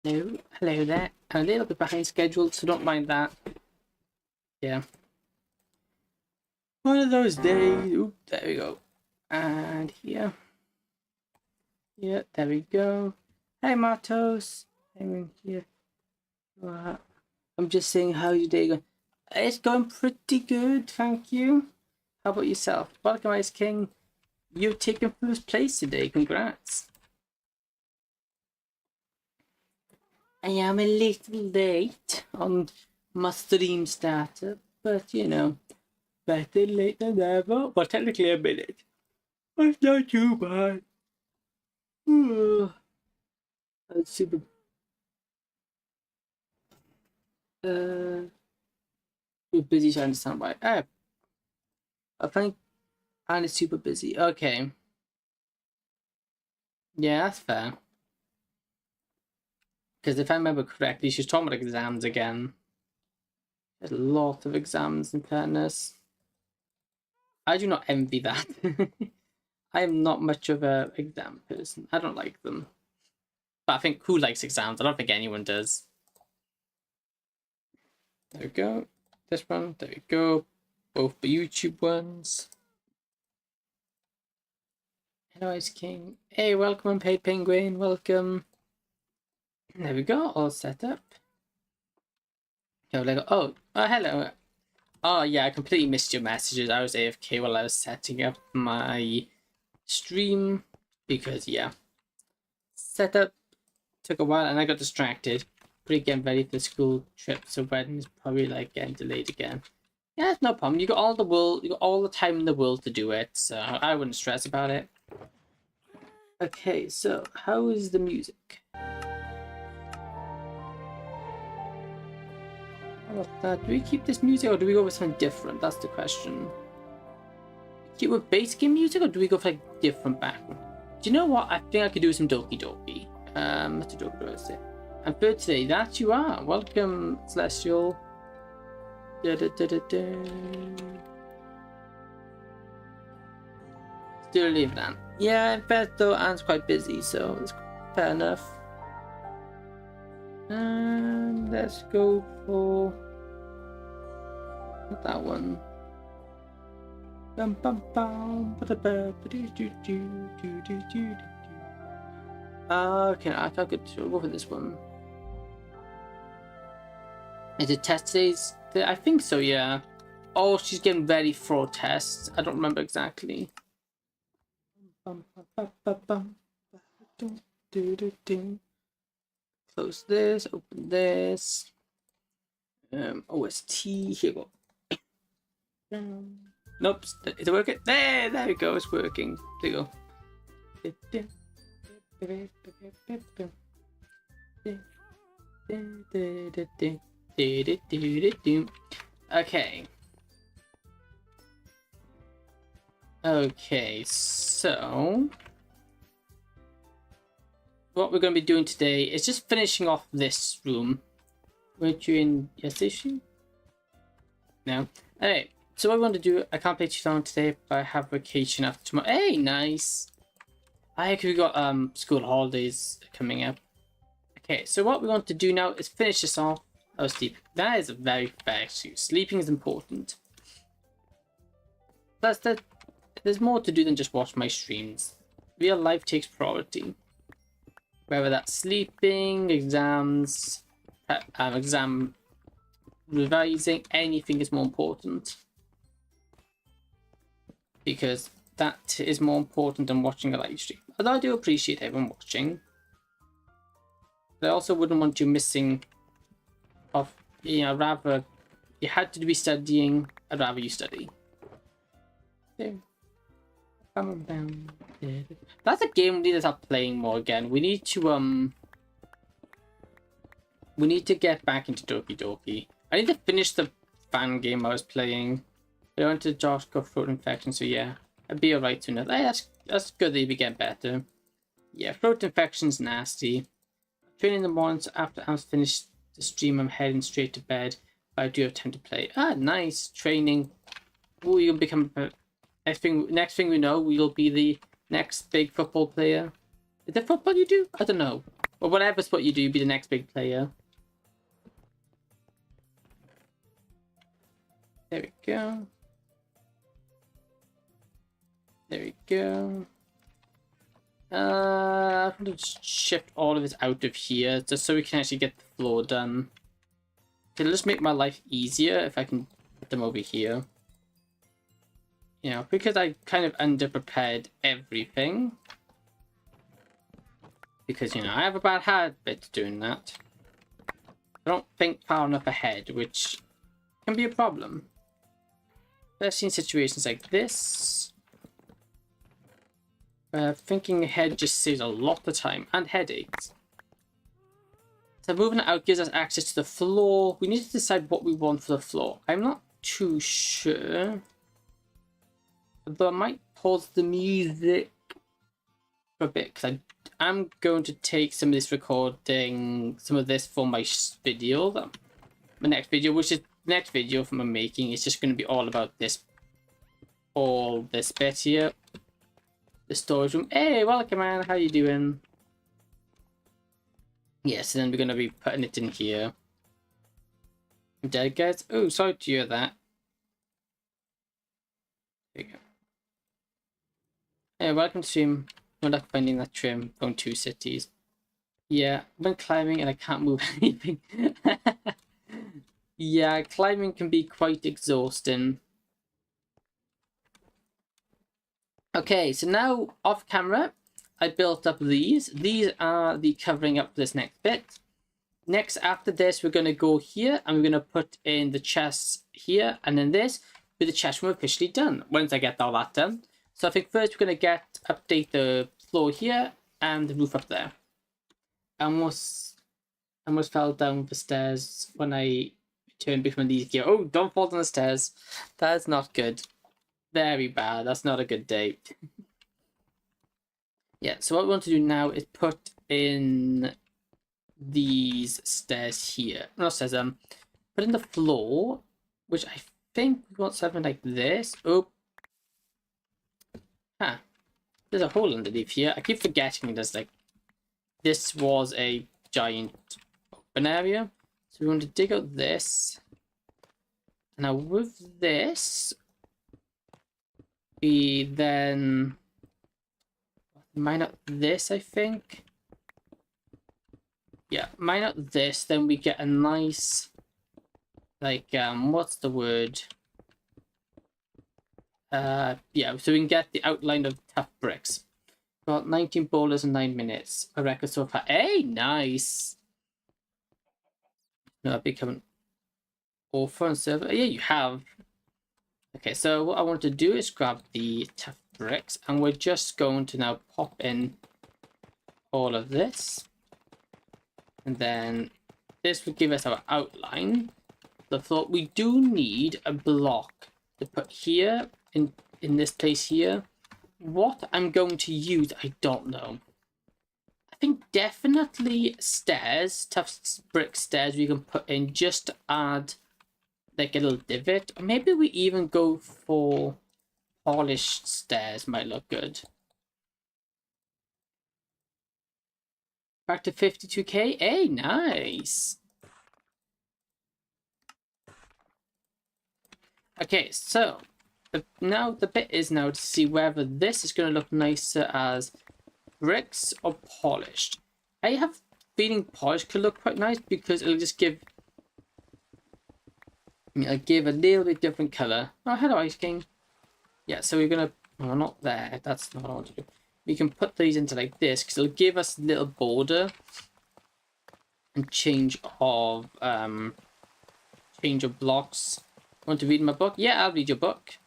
Hello there. I'm a little bit behind schedule, so don't mind that. Yeah. One of those days. Oop, there we go. And here. Yeah, there we go. Hey, Martos. I'm here. I'm just saying, how's your day going? It's going pretty good, thank you. How about yourself? Welcome, Ice King. You've taken first place today. Congrats. I am a little late on my stream startup, but you know, better late than never. Well, technically a minute. That's not too bad. That's super. We're busy, so I understand why. I think and it's super busy. Okay. Yeah, that's fair. Because if I remember correctly, she's talking about exams again. There's a lot of exams in fairness. I do not envy that. I am not much of a exam person. I don't like them. But I think who likes exams? I don't think anyone does. There we go. This one. There we go. Both the YouTube ones. Hello, Ice King. Hey, welcome, Unpaid Penguin. Welcome. There we go. All set up. Oh, hello. Oh, yeah, I completely missed your messages. I was AFK while I was setting up my stream. Because, yeah. Setup took a while and I got distracted. Getting ready for the school trip, so wedding is probably like getting delayed again. Yeah, it's no problem. You got all the time in the world to do it, so I wouldn't stress about it. Okay, so how is the music? How about that? Do we keep this music or do we go with something different? That's the question. Keep with basic game music or do we go for like different background? Do you know what? I think I could do some Doki Doki. Let's do Doki Doki. And for today, that you are. Welcome, Celestial. Still leave that. Yeah, in fact, though, Anne's quite busy, so it's fair enough. And let's go for that one. Okay, I could go for this one. Is it test days? I think so, yeah. Oh, she's getting ready for tests. I don't remember exactly. Close this, open this. OST, here we go. Nope, is it working? There we go, it's working. There you go. Okay. Okay, so what we're going to be doing today is just finishing off this room. Weren't you in your station? No. Alright, so what we want to do, I can't play too long today, but I have vacation after tomorrow. Hey, nice! We got school holidays coming up. Okay, so what we want to do now is finish this off. Oh, sleep. That is a very fair excuse. Sleeping is important. There's more to do than just watch my streams. Real life takes priority. Whether that's sleeping, exams, exam revising, anything is more important. Because that is more important than watching a live stream. Although I do appreciate everyone watching. But I also wouldn't want you missing off, rather you had to be studying, I'd rather you study. There. That's a game we need to start playing more again. We need to get back into Doki Doki. I need to finish the fan game I was playing. I went to Josh got throat infection, so yeah, I'd be alright to know. Hey, that's good that you be getting better. Yeah, throat infection's nasty. Training in the morning, so after I'm finished the stream, I'm heading straight to bed. But I do have time to play. Ah, nice training. Ooh, you'll become next thing we know, we'll be the next big football player. Is it football you do? I don't know. Or whatever sport you do, be the next big player. There we go. There we go. I'm going to shift all of this out of here just so we can actually get the floor done. It'll just make my life easier if I can put them over here. You know, because I kind of underprepared everything. Because, you know, I have a bad habit doing that. I don't think far enough ahead, which can be a problem. Especially in situations like this. Thinking ahead just saves a lot of time and headaches. So moving it out gives us access to the floor. We need to decide what we want for the floor. I'm not too sure. Although I might pause the music for a bit because I'm going to take some of this recording, some of this for my video. My next video, which is the next video from my making, is just going to be all about this. All this bit here. The storage room. Hey, welcome man, how you doing? Yes, and then we're going to be putting it in here. I'm dead, guys. Oh, sorry to hear that. There you go. Hey, welcome to stream. Good luck finding that trim from 2 cities. Yeah, I've been climbing and I can't move anything. Yeah, climbing can be quite exhausting. Okay, so now off camera, I built up these. These are the covering up this next bit. Next, after this, we're going to go here and we're going to put in the chests here and then this with the chest room officially done once I get all that done. So I think first we're going to update the floor here and the roof up there. I almost fell down the stairs when I returned between these gear. Oh, don't fall down the stairs. That's not good. Very bad. That's not a good day. Yeah, so what we want to do now is put in these stairs here. Not stairs, put in the floor, which I think we want something like this. Oh. Huh. There's a hole underneath here. I keep forgetting there's like, this was a giant open area. So we want to dig out this. Now with this, we then mine out this, I think. Yeah, mine out this, then we get a nice, like, what's the word? Yeah, so we can get the outline of tough bricks. Got 19 boulders in 9 minutes. I reckon so far. Hey, nice! No, I've become an author and server. Yeah, you have. Okay, so what I want to do is grab the tough bricks and we're just going to now pop in all of this. And then this will give us our outline. The floor. We do need a block to put here in this place here. What I'm going to use, I don't know. I think definitely stairs, tough brick stairs we can put in just to add like a little divot. Or maybe we even go for polished stairs, might look good. Back to 52k. Hey, nice. Okay, so now the bit is now to see whether this is going to look nicer as bricks or polished. I have a feeling polished could look quite nice because it'll just give a little bit different color. Oh, hello, Ice King. Yeah, so we're gonna. Oh, not there. That's not what I want to do. We can put these into like this because it'll give us a little border and change of blocks. Want to read my book? Yeah, I'll read your book.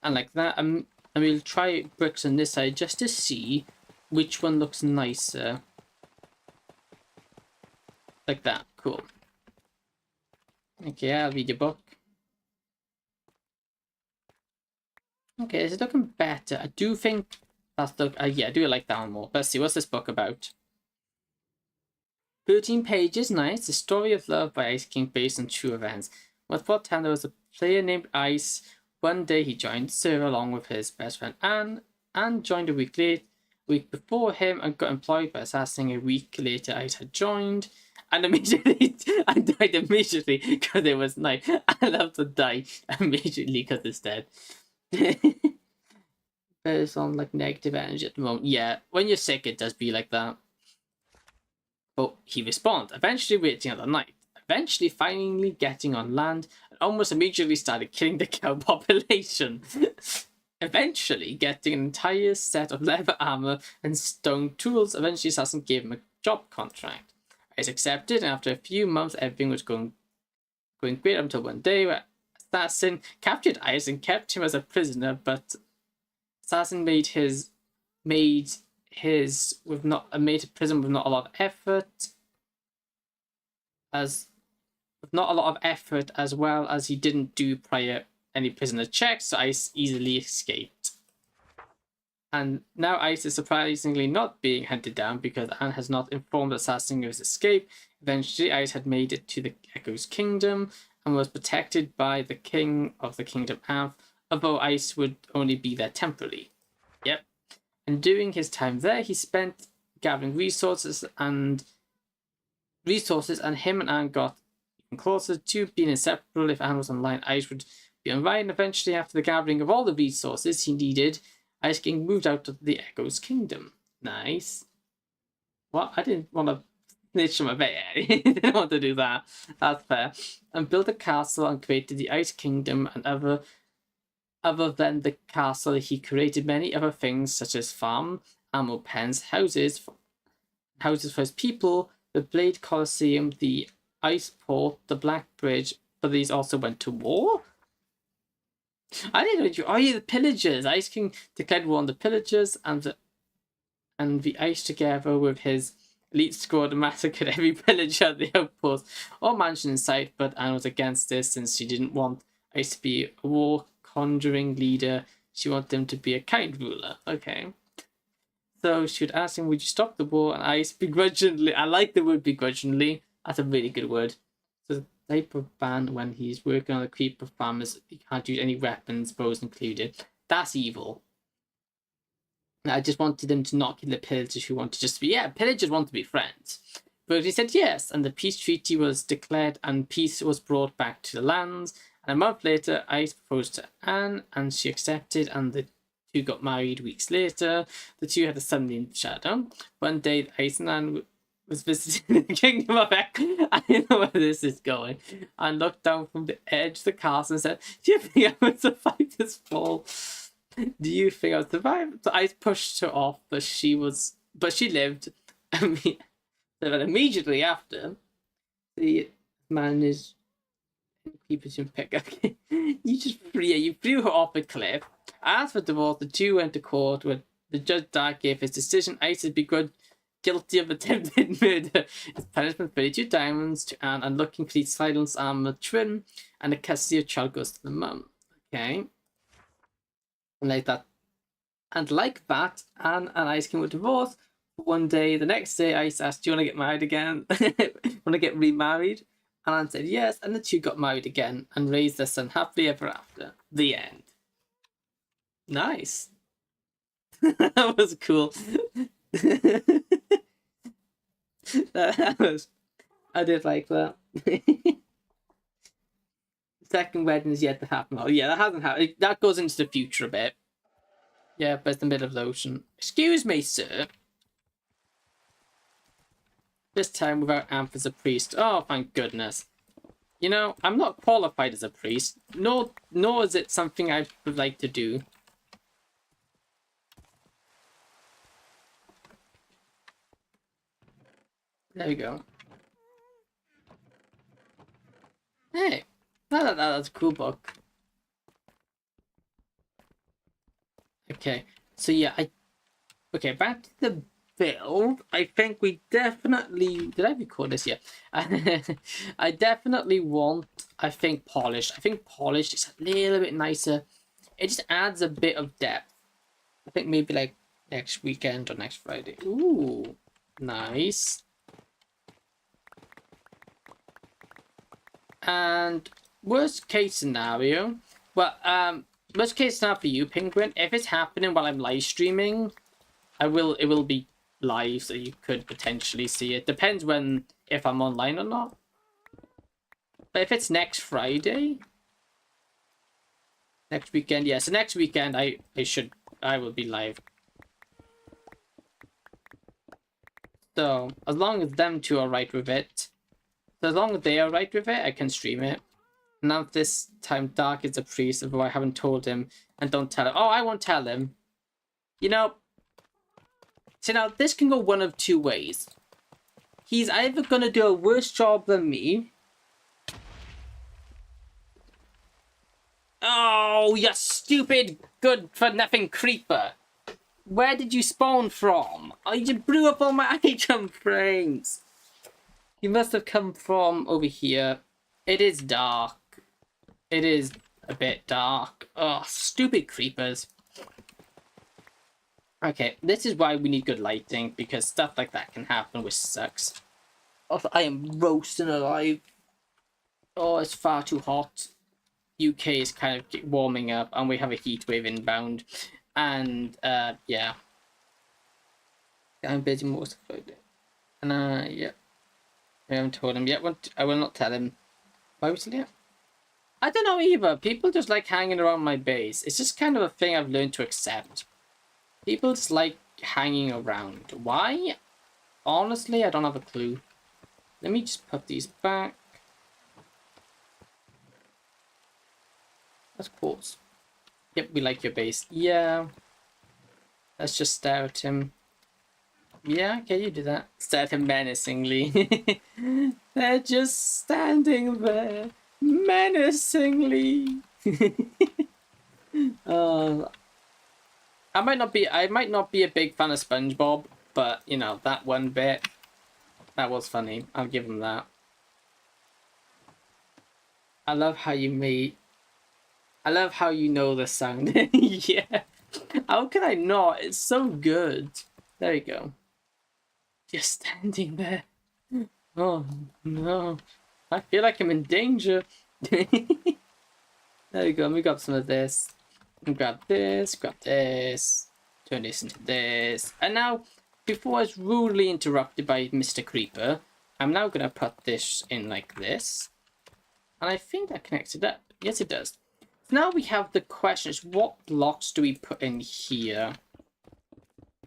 And like that, and we'll try bricks on this side just to see which one looks nicer. Like that, cool. Okay, I'll read your book. Okay, it's looking better. I do think that's the yeah, I do like that one more. Let's see, what's this book about? 13 pages, nice. The story of love by Ice King based on true events. Once upon a time, there was a player named Ice. One day he joined the server along with his best friend Anne. Anne joined a week late week before him and got employed by Assassin. A week later, Ice had joined and immediately I died immediately because it was night. I love to die immediately because it's dead. There's on like negative energy at the moment. Yeah, when you're sick, it does be like that. But he responds, eventually waiting at the night, eventually finally getting on land, and almost immediately started killing the cow population. Eventually getting an entire set of leather armor and stone tools. Eventually, Assassin gave him a job contract. Ice accepted, and after a few months, everything was going great until one day where Assassin captured Ice and kept him as a prisoner, but Assassin made his prison with not a lot of effort, as well as he didn't do prior any prisoner checks, so Ice easily escaped. And now Ice is surprisingly not being hunted down because Anne has not informed Assassin of his escape. Eventually, Ice had made it to the Echo's kingdom and was protected by the king of the kingdom, Amph, although Ice would only be there temporarily. Yep. And during his time there, he spent gathering resources, and him and Anne got even closer to being inseparable. If Anne was online, Ice would be online. And eventually, after the gathering of all the resources he needed, Ice King moved out of the Echo's kingdom. Nice. Well, I didn't want to snitch on my bed. I didn't want to do that. That's fair. And built a castle and created the Ice Kingdom. And other than the castle, he created many other things such as farm, ammo pens, houses for his people, the Blade Colosseum, the Ice Port, the Black Bridge. But these also went to war. I didn't know you. Oh yeah, the pillagers. Ice King declared war on the pillagers, and the Ice, together with his elite squad, massacred every pillager at the outpost or mansion in sight. But Anne was against this since she didn't want Ice to be a war conjuring leader. She wanted him to be a kind ruler. Okay. So she would ask him, "Would you stop the war?" And Ice begrudgingly. I like the word begrudgingly. That's a really good word. So type of ban when he's working on the creeper farmers, he can't use any weapons, bows included. That's evil. I just wanted them to not kill the pillagers who want to just be, pillagers want to be friends. But he said yes, and the peace treaty was declared and peace was brought back to the lands. And a month later, Ice proposed to Anne, and she accepted, and the two got married weeks later. The two had a son named Shadow. One day, Ice and Anne was visiting the kingdom of Echo. I don't know where this is going. And looked down from the edge of the castle and said, "Do you think I would survive this fall? Do you think I would survive?" So I pushed her off, but she lived. But immediately after, the man is keepers in pick. Okay, you threw her off a cliff. As for divorce, the two went to court where the judge Dark gave his decision. Ice had been guilty of attempted murder. His punishment: 32 diamonds to Anne, and looking for the silence armor trim, and the custody of child goes to the mum. Okay. And like that, Anne and Ice King were divorced. One day, the next day, Ice asked, "Do you want to get married again? Want to get remarried?" And Anne said yes, and the two got married again and raised their son happily ever after. The end. Nice. That was cool. I did like that. Second wedding is yet to happen. Oh yeah, that hasn't happened. That goes into the future a bit. Yeah, but it's the middle of the ocean. Excuse me, sir. This time without Amph as a priest. Oh, thank goodness. You know, I'm not qualified as a priest. Nor is it something I would like to do. There we go. Hey, that's a cool book. Okay, so yeah, okay, back to the build. I think we definitely, did I record this yet? I definitely want, polished. I think polished is a little bit nicer. It just adds a bit of depth. I think maybe like next weekend or next Friday. Ooh, nice. And worst case scenario, well, worst case scenario for you, Penguin, if it's happening while I'm live streaming, It will be live, so you could potentially see it. Depends if I'm online or not. But if it's next Friday, next weekend, yeah. So next weekend, I will be live. So as long as them two are right with it, so as long as they are right with it, I can stream it. Now this time, Dark is a priest, although I haven't told him, and don't tell him. Oh, I won't tell him. You know. So now this can go one of two ways. He's either gonna do a worse job than me. Oh, you stupid, good for nothing creeper. Where did you spawn from? Oh, you blew up all my item frames. You must have come from over here. It is dark. It is a bit dark. Oh, stupid creepers. Okay, this is why we need good lighting, because stuff like that can happen, which sucks. Also, I am roasting alive. Oh, it's far too hot. UK is kind of warming up, and we have a heat wave inbound. And, yeah. I'm busy most of it. And, yeah. I haven't told him yet. I will not tell him. Why was it? I don't know either. People just like hanging around my base. It's just kind of a thing I've learned to accept. People just like hanging around. Why? Honestly, I don't have a clue. Let me just put these back. Let's pause. Yep, we like your base. Yeah. Let's just stare at him. Yeah, okay, you do that. Stare at him menacingly. They're just standing there. Menacingly. I might not be a big fan of SpongeBob, but you know, that one bit, that was funny. I'll give him that. I love how you know the sound. Yeah. How can I not? It's so good. There you go. Just standing there. Oh no. I feel like I'm in danger. There you go. Let me grab some of this. Grab this, turn this into this. And now, before I was rudely interrupted by Mr. Creeper, I'm now going to put this in like this. And I think that connects it up. Yes, it does. So now we have the question is, what blocks do we put in here?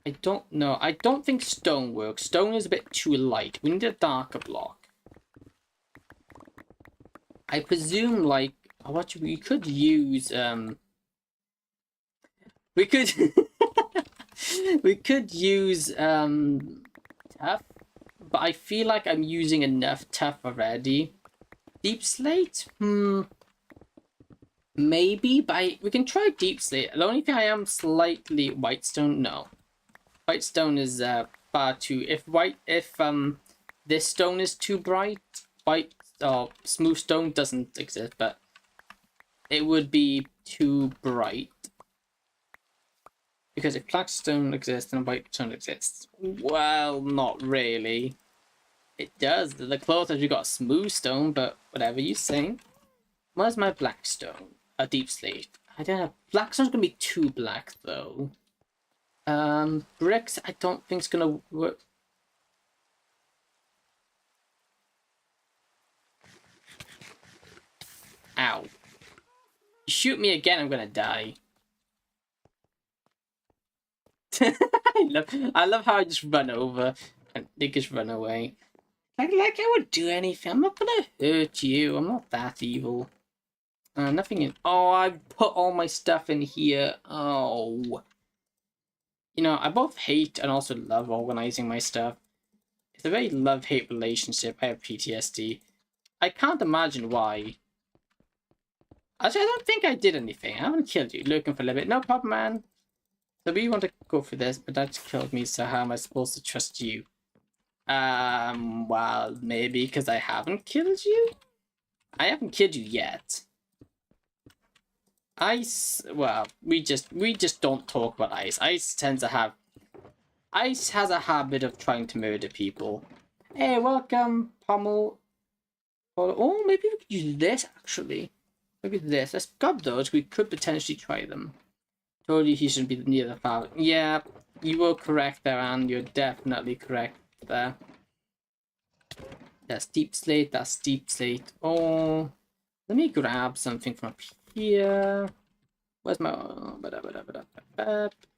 I don't know. I don't think stone works. Stone is a bit too light. We need a darker block. I presume, like, what we could use, we could we could use tough, but I feel like I'm using enough tough already. Deep slate? Maybe, but we can try deep slate. The only thing I am slightly whitestone. No, whitestone is far too. If this stone is too bright, white or smooth stone doesn't exist, but it would be too bright. Because if black stone exists and white stone exists, well, not really. It does. The closest we got smooth stone, but whatever you say. Where's my black stone? A deep slate. I don't know. Black stone's gonna be too black though. Bricks. I don't think it's gonna work. Ow! You shoot me again, I'm gonna die. I love how I just run over and they just run away. Like I would do anything. I'm not gonna hurt you. I'm not that evil. Nothing in. Oh, I put all my stuff in here. Oh. You know, I both hate and also love organizing my stuff. It's a very love-hate relationship. I have PTSD. I can't imagine why. Actually, I don't think I did anything. I haven't killed you. Looking for a little bit. No problem, man. So we want to go for this, but that's killed me, so how am I supposed to trust you? Well, maybe because I haven't killed you? I haven't killed you yet. Ice, well, we just don't talk about Ice. Ice has a habit of trying to murder people. Hey, welcome, Pommel. Oh, maybe we could use this, actually. Maybe this. Let's grab those. We could potentially try them. Told you he shouldn't be near the fire. Yeah, You were correct there, and you're definitely correct there. That's deep slate, that's deep slate. Oh, let me grab something from up here. Where's my...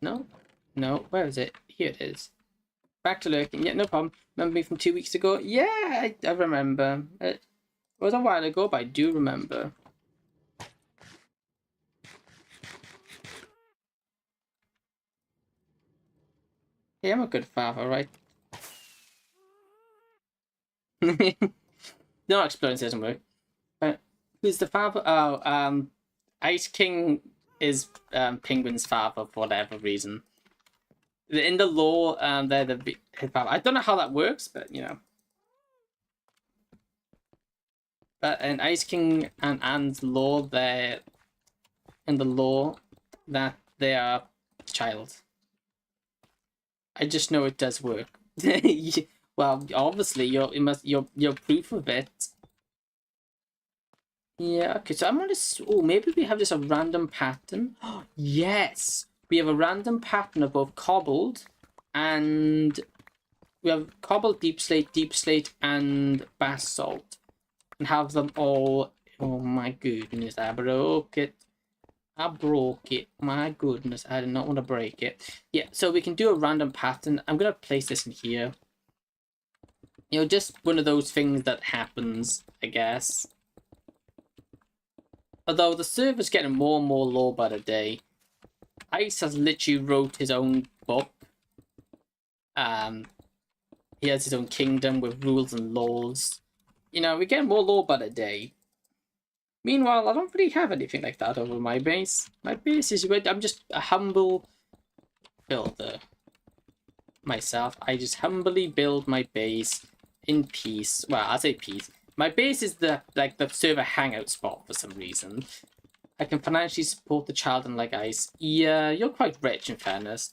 No? No, where is it? Here it is. Back to lurking. Yeah, no problem. Remember me from 2 weeks ago? Yeah, I remember. It was a while ago, but I do remember. Yeah, I'm a good father, right? No, exploring doesn't work. Who's the father? Oh, Ice King is Penguin's father for whatever reason. In the lore, they're his father. I don't know how that works, but you know. But in Ice King and Anne's lore, they're in the lore that they are child. I just know it does work. Well, obviously, you're proof of it. Yeah, okay, so I'm gonna... Oh, maybe we have just a random pattern. Yes! We have a random pattern of both cobbled and... We have cobbled, deep slate, and basalt. And have them all... Oh my goodness, I broke it. I broke it. My goodness, I did not want to break it. Yeah, so we can do a random pattern. I'm gonna place this in here. You know, just one of those things that happens, I guess. Although the server's getting more and more lore by the day. Ice has literally wrote his own book. He has his own kingdom with rules and laws. You know, we're getting more lore by the day. Meanwhile, I don't really have anything like that over my base. My base is good. I'm just a humble builder. Myself. I just humbly build my base in peace. Well, I say peace. My base is the server hangout spot for some reason. I can financially support the child and like Ice. Yeah, you're quite rich in fairness.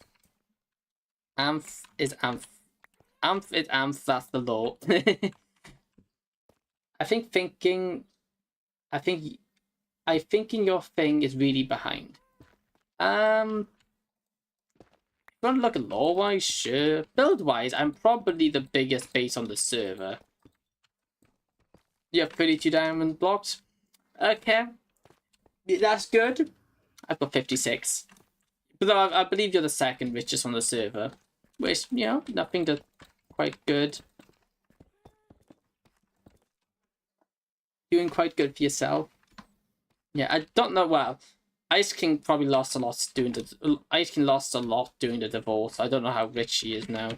Amph is Amph. Amph is Amph, that's the law. I think your thing is really behind. If you want to look at lore-wise, sure. Build-wise, I'm probably the biggest base on the server. You have 32 diamond blocks. Okay. That's good. I've got 56. But I believe you're the second richest on the server. Which, you know, nothing to quite good. Doing quite good for yourself. Yeah, I don't know. Well, Ice King probably lost a lot doing the... Ice King lost a lot doing the divorce. I don't know how rich he is now.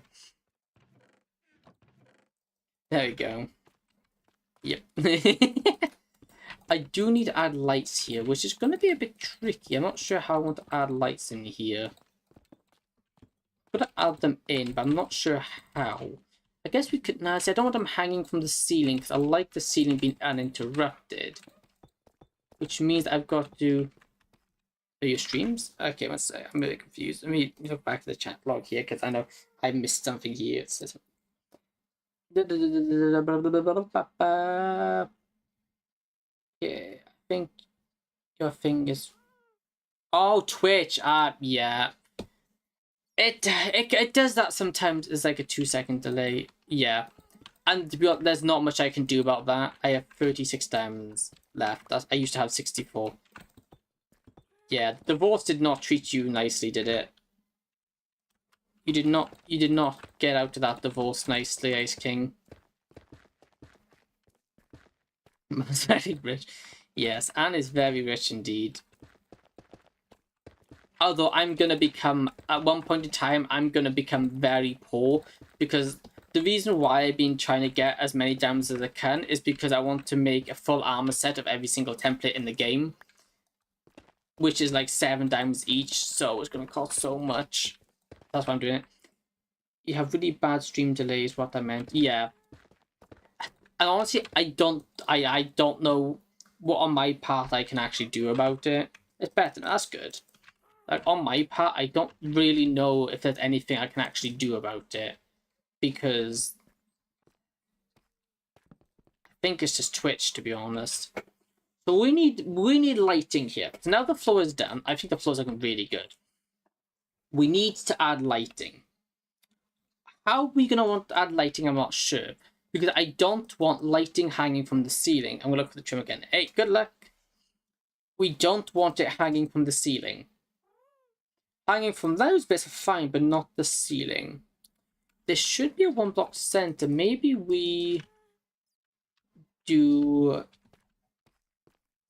There we go. Yep. I do need to add lights here, which is going to be a bit tricky. I'm not sure how I want to add lights in here. I'm going to add them in, but I'm not sure how. I guess we could... Nah, see, I don't want them hanging from the ceiling, because I like the ceiling being uninterrupted. Which means I've got to... Are your streams? Okay, let's say I'm really confused. Let me look back to the chat log here, because I know I missed something here. It says... Yeah, I think your thing is... Oh, Twitch. Yeah. It does that sometimes. It's like a 2-second delay. Yeah. And to be honest, there's not much I can do about that. I have 36 diamonds left. I used to have 64. Yeah, the divorce did not treat you nicely, did it? You did not get out of that divorce nicely, Ice King. Very rich. Yes, Anne is very rich indeed. Although I'm going to become, at one point in time, I'm going to become very poor. Because the reason why I've been trying to get as many diamonds as I can is because I want to make a full armor set of every single template in the game. Which is like 7 diamonds each, so it's going to cost so much. That's why I'm doing it. You have really bad stream delays, what I meant. Yeah. And honestly, I don't know what on my part I can actually do about it. It's better. That's good. Like, on my part, I don't really know if there's anything I can actually do about it. Because I think it's just Twitch, to be honest. So we need lighting here. So now the floor is done. I think the floor is looking really good. we need to add lighting. How are we going to want to add lighting? I'm not sure. Because I don't want lighting hanging from the ceiling. I'm going to look for the trim again. Hey, good luck. We don't want it hanging from the ceiling. Hanging from those bits are fine, but not the ceiling. There should be a 1-block center. Maybe we do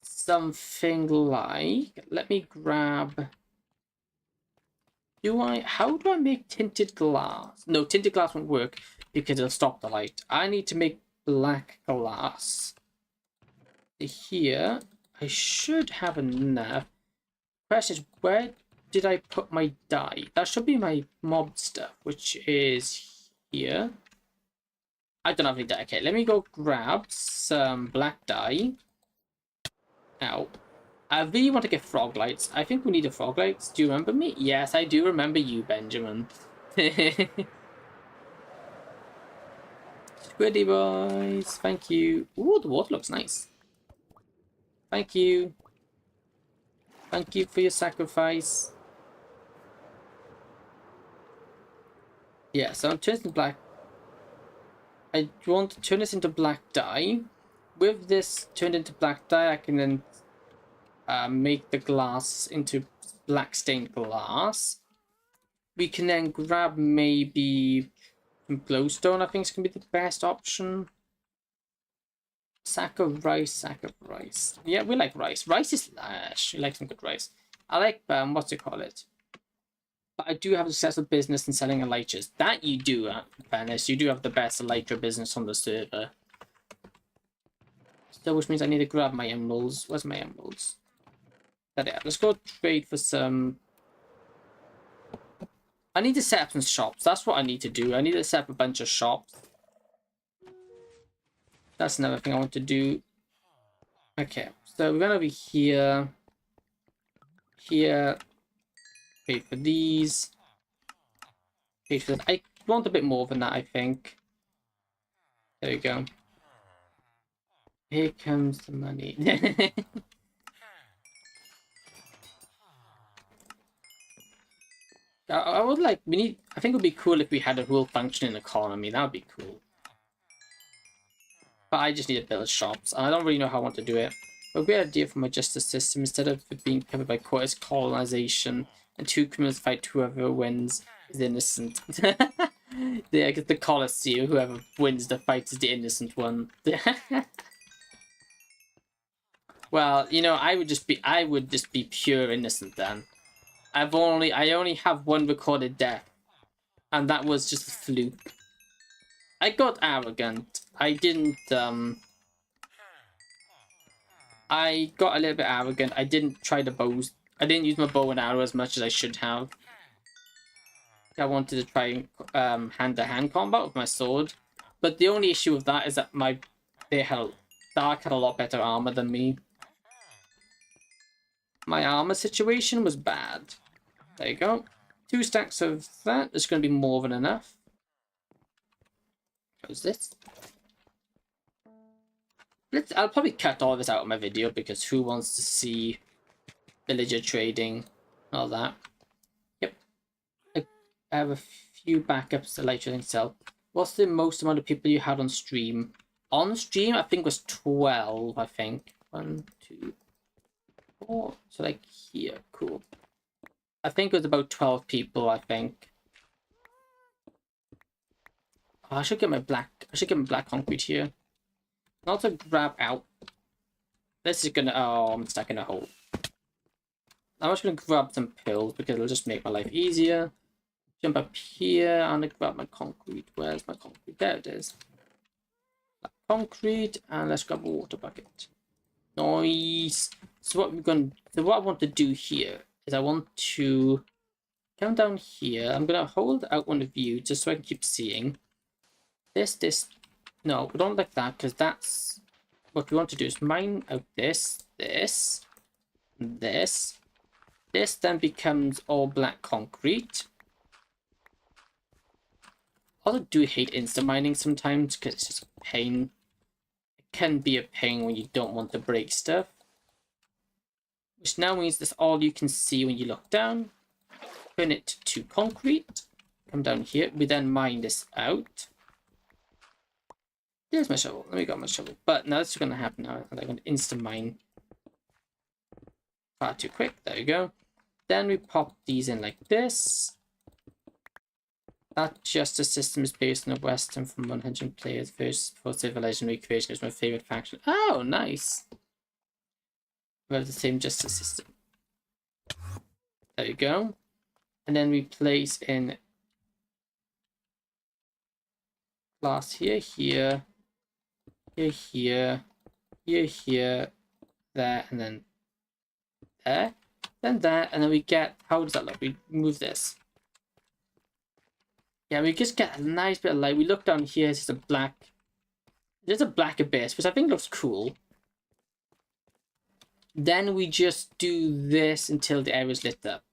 something like... Let me grab... How do I make tinted glass? No, tinted glass won't work because it'll stop the light. I need to make black glass. Here, I should have enough. Question is, where did I put my dye? That should be my mob stuff, which is here. I don't have any dye. Okay, let me go grab some black dye. Ow. I really want to get frog lights. I think we need a frog lights. Do you remember me? Yes, I do remember you, Benjamin. Squiddy boys, thank you. Ooh, the water looks nice. Thank you. Thank you for your sacrifice. Yeah, so I'm turning black. I want to turn this into black dye. With this turned into black dye, I can then make the glass into black stained glass. We can then grab maybe some glowstone. I think it's gonna be the best option. Sack of rice, sack of rice. Yeah, we like rice. Rice is lash. We like some good rice. I like what's it call it? But I do have a successful business in selling elytras. That you do, Venice. You do have the best elytra business on the server. So which means I need to grab my emeralds. Where's my emeralds? There. Let's go trade for some. I need to set up some shops. That's what I need to do. I need to set up a bunch of shops. That's another thing I want to do. Okay, so we're gonna be here. Here. Pay for these. Pay for that. I want a bit more than that, I think. There we go. Here comes the money. I would like, I think it would be cool if we had a real functioning economy. That would be cool. But I just need to build shops, and I don't really know how I want to do it. But a great idea for my justice system, instead of it being covered by court, is colonization, and 2 criminals fight, whoever wins is innocent. The Colosseum, whoever wins the fight is the innocent one. Well, you know, I would just be pure innocent then. I only have 1 recorded death, and that was just a fluke. I got arrogant. I got a little bit arrogant. I didn't try the bows. I didn't use my bow and arrow as much as I should have. I wanted to try hand-to-hand combat with my sword, but the only issue with that is that Dark had a lot better armor than me. My armor situation was bad. There you go. 2 stacks of that is going to be more than enough. Close this. I'll probably cut all this out of my video because who wants to see villager trading and all that. Yep. I have a few backups to later and sell. What's the most amount of people you had on stream? On stream, I think was 12, I think. 1, 2, 4. So like here, cool. I think it was about 12 people, I think. Oh, I should get my black concrete here. Not to grab out. This is gonna. Oh, I'm stuck in a hole. I'm just gonna grab some pills because it'll just make my life easier. Jump up here and grab my concrete. Where's my concrete? There it is. Concrete, and let's grab a water bucket. Nice. So what I want to do here is I want to come down here. I'm gonna hold out on the view just so I can keep seeing. This. No, we don't like that because that's what we want to do is mine out this. This then becomes all black concrete. I also do hate insta mining sometimes because it's just a pain. It can be a pain when you don't want to break stuff. Which now means that's all you can see when you look down. turn it to concrete. Come down here. We then mine this out. There's my shovel. Let me grab my shovel. But now that's going to happen now. I'm going to insta mine. Far too quick. There we go. Then we pop these in like this. That Justice system is based on a Western from 100 players versus for Civilization Recreation is my favorite faction. Oh, nice. We have the same Justice system. There you go. And then we place in glass here, here, here, there, and then there, then there, and then we get, how does that look? We move this. Yeah, we just get a nice bit of light. We look down here, there's a black abyss, which I think looks cool. Then we just do this until the area is lit up,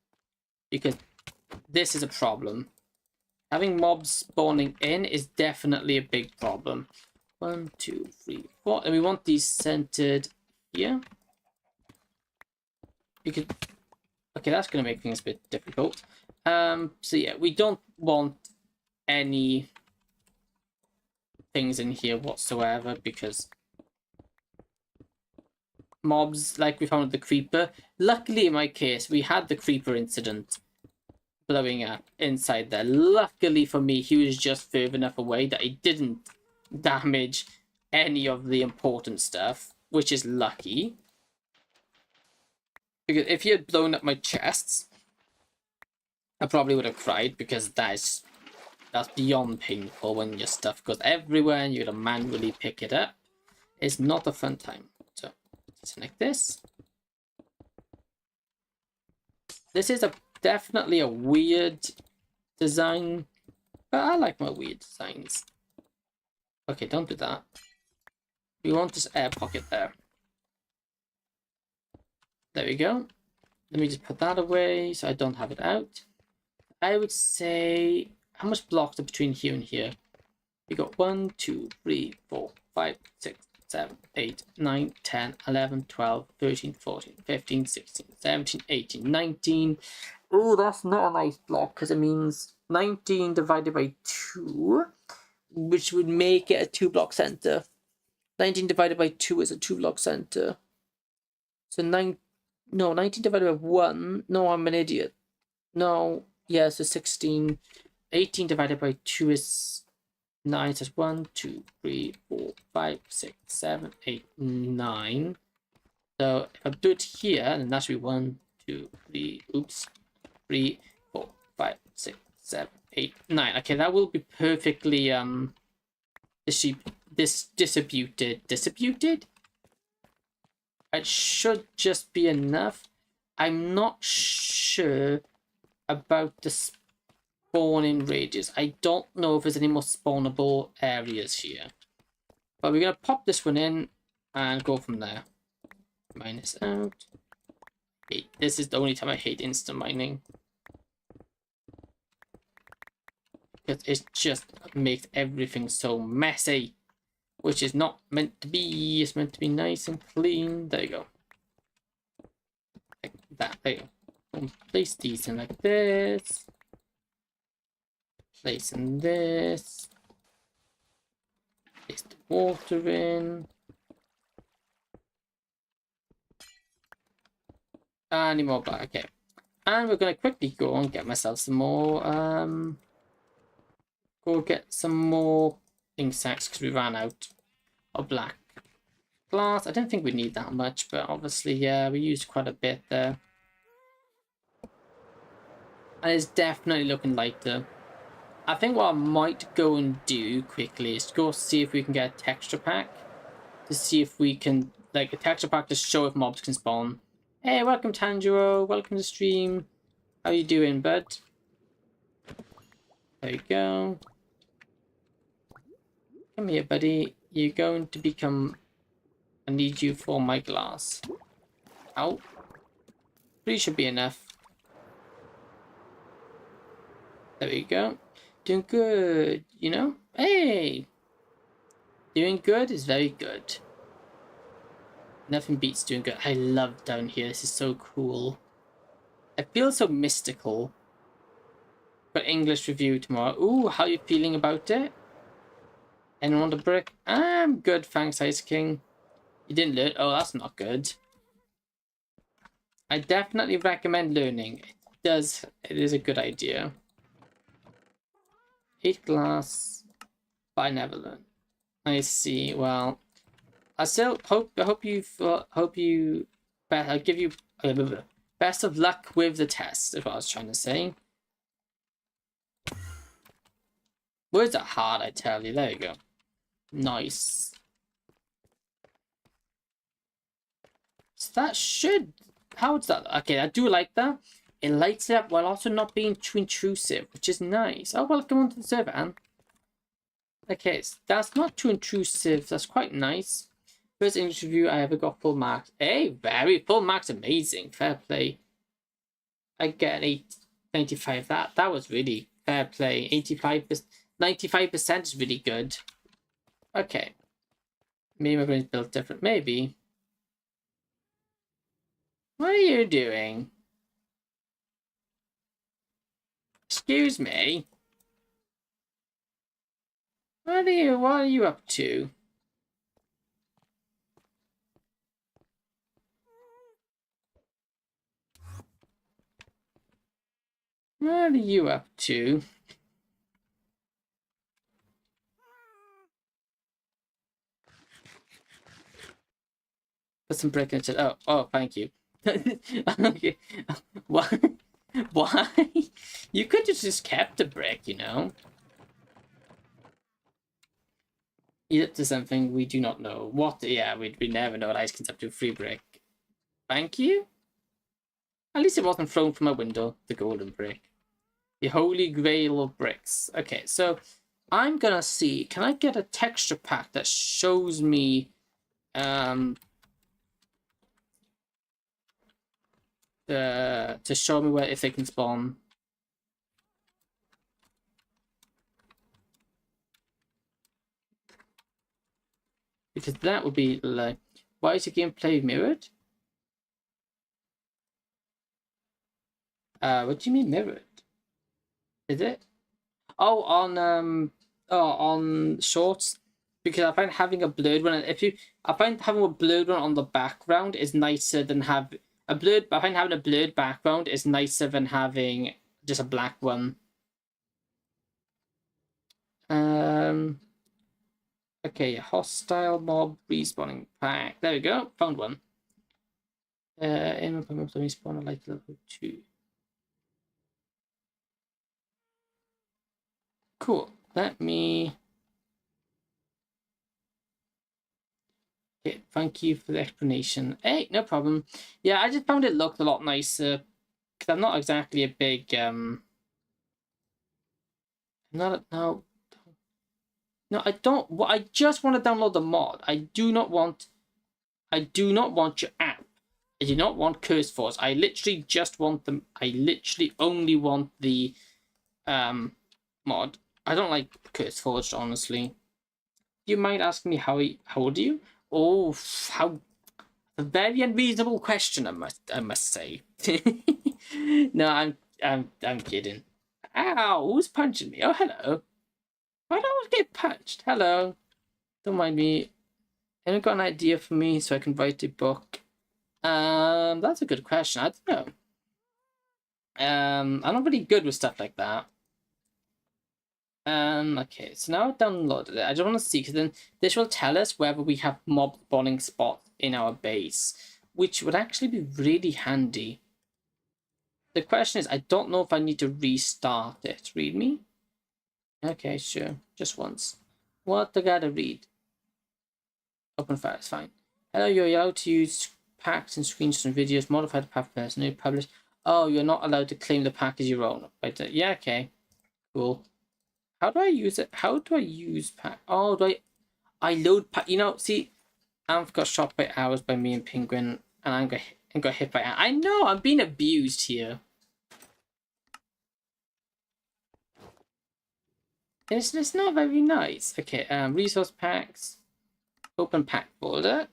because this is a problem. Having mobs spawning in is definitely a big problem. 1, 2, 3, 4, and we want these centered here. Okay, that's going to make things a bit difficult. So yeah, we don't want any things in here whatsoever, because mobs, like we found with the creeper, luckily in my case we had the creeper incident blowing up inside there. Luckily for me, he was just further enough away that he didn't damage any of the important stuff, which is lucky, because if he had blown up my chests I probably would have cried, because that's beyond painful when your stuff goes everywhere and you gotta manually pick it up. It's not a fun time. So disconnect this. This is definitely a weird design, but I like my weird designs. Okay, don't do that. We want this air pocket there. There we go. Let me just put that away so I don't have it out. I would say, how much blocks are between here and here? We got 1, 2, 3, 4, 5, 6, 7, 8, 9, 10, 11, 12, 13, 14, 15, 16, 17, 18, 19. Oh, that's not a nice block, because it means 19 divided by 2, which would make it a 2-block center. 19 divided by 2 is a 2-block center. So 19 divided by 1. No, I'm an idiot. No, yeah, so 16. 18 divided by 2 is 9. So 1, 2, 3, 4, 5, 6, 7, 8, 9. So if I do it here, then that should be 1, 2, 3, 3, 4, 5, 6, 7, 8, 9. Okay, that will be perfectly distributed. It should just be enough. I'm not sure about the spawning radius. I don't know if there's any more spawnable areas here. But we're going to pop this one in and go from there. Minus out. This is the only time I hate instant mining. Because it just makes everything so messy. Which is not meant to be. It's meant to be nice and clean. There you go. Like that. There you go. And place these in like this. Place in this. Place the water in. Any more black. Okay. And we're going to quickly go and get myself some more. Go get some more ink sacks because we ran out of black glass. I don't think we need that much, but obviously, yeah, we used quite a bit there. And it's definitely looking lighter. I think what I might go and do quickly is go see if we can get a texture pack to see if we can, like, a texture pack to show if mobs can spawn. Hey, welcome Tanjiro, welcome to the stream. How you doing, bud? There you go. Come here, buddy. You're going to become... I need you for my glass. Ow. 3 should be enough. There we go. Doing good, you know? Hey! Doing good is very good. Nothing beats doing good. I love down here. This is so cool. It feels so mystical. Got English review tomorrow. Ooh, how you feeling about it? Anyone want a brick? I'm good, thanks, Ice King. You didn't learn? Oh, that's not good. I definitely recommend learning. It is a good idea. 8 glass, but I never learn. I see. Well, I still hope I'll give you best of luck with the test, is what I was trying to say. Words are hard, I tell you. There you go. Nice. So that should... How's that? Okay, I do like that. It lights it up while also not being too intrusive, which is nice. Oh, welcome onto the server, Anne. Okay, so that's not too intrusive. That's quite nice. First English review I ever got full marks. Hey, very full marks, amazing. Fair play. I get an 95. That was really fair play. 85%, 95% is really good. Okay. Maybe my brain's built different. Maybe. What are you doing? Excuse me. What are you up to? What are you up to? Put some brick in it. Oh, thank you. Okay. Why? Why? You could have just kept the brick, you know? Eat up to something we do not know. What? Yeah, we never know what Ice King's up to. Free brick. Thank you? At least it wasn't thrown from my window. The golden brick. The holy grail of bricks. Okay, so I'm gonna see. Can I get a texture pack that shows me to show me where if they can spawn? Because that would be like, why is the gameplay mirrored? What do you mean mirrored? Is it? Oh, on shorts, because I find having a blurred one. I find having a blurred one on the background is nicer than have a blurred. I find having a blurred background is nicer than having just a black one. Okay, hostile mob respawning pack. There we go. Found one. Respawn at like level 2. Cool. Let me. Okay, thank you for the explanation. Hey, no problem. Yeah, I just found it looked a lot nicer because I'm not exactly a big not no. No, I don't. I just want to download the mod. I do not want your app. I do not want Curse Force. I literally just want them. I literally only want the mod. I don't like Curse Force, honestly. You might ask me how old are you? Oh, how a very unreasonable question, I must say. No, I'm kidding. Ow, who's punching me? Oh, hello. Why do I always get punched? Hello. Don't mind me. Anyone got an idea for me so I can write a book? That's a good question. I don't know. I'm not really good with stuff like that. Okay, so now I've downloaded it. I just want to see, because then this will tell us whether we have mob spawning spots in our base, which would actually be really handy. The question is, I don't know if I need to restart it. Read me? Okay, sure. Just once. What I gotta read? Open file is fine. Hello, you're allowed to use packs and screenshots and videos, modify the pack personally, publish. Oh, you're not allowed to claim the pack as your own. Right? Yeah, okay. Cool. How do I use it? How do I use pack? Oh, I load pack. You know, see, Amph got shot by arrows by me and Penguin, and I got hit by. I know, I'm being abused here. It's not very nice. Okay, resource packs. Open pack folder.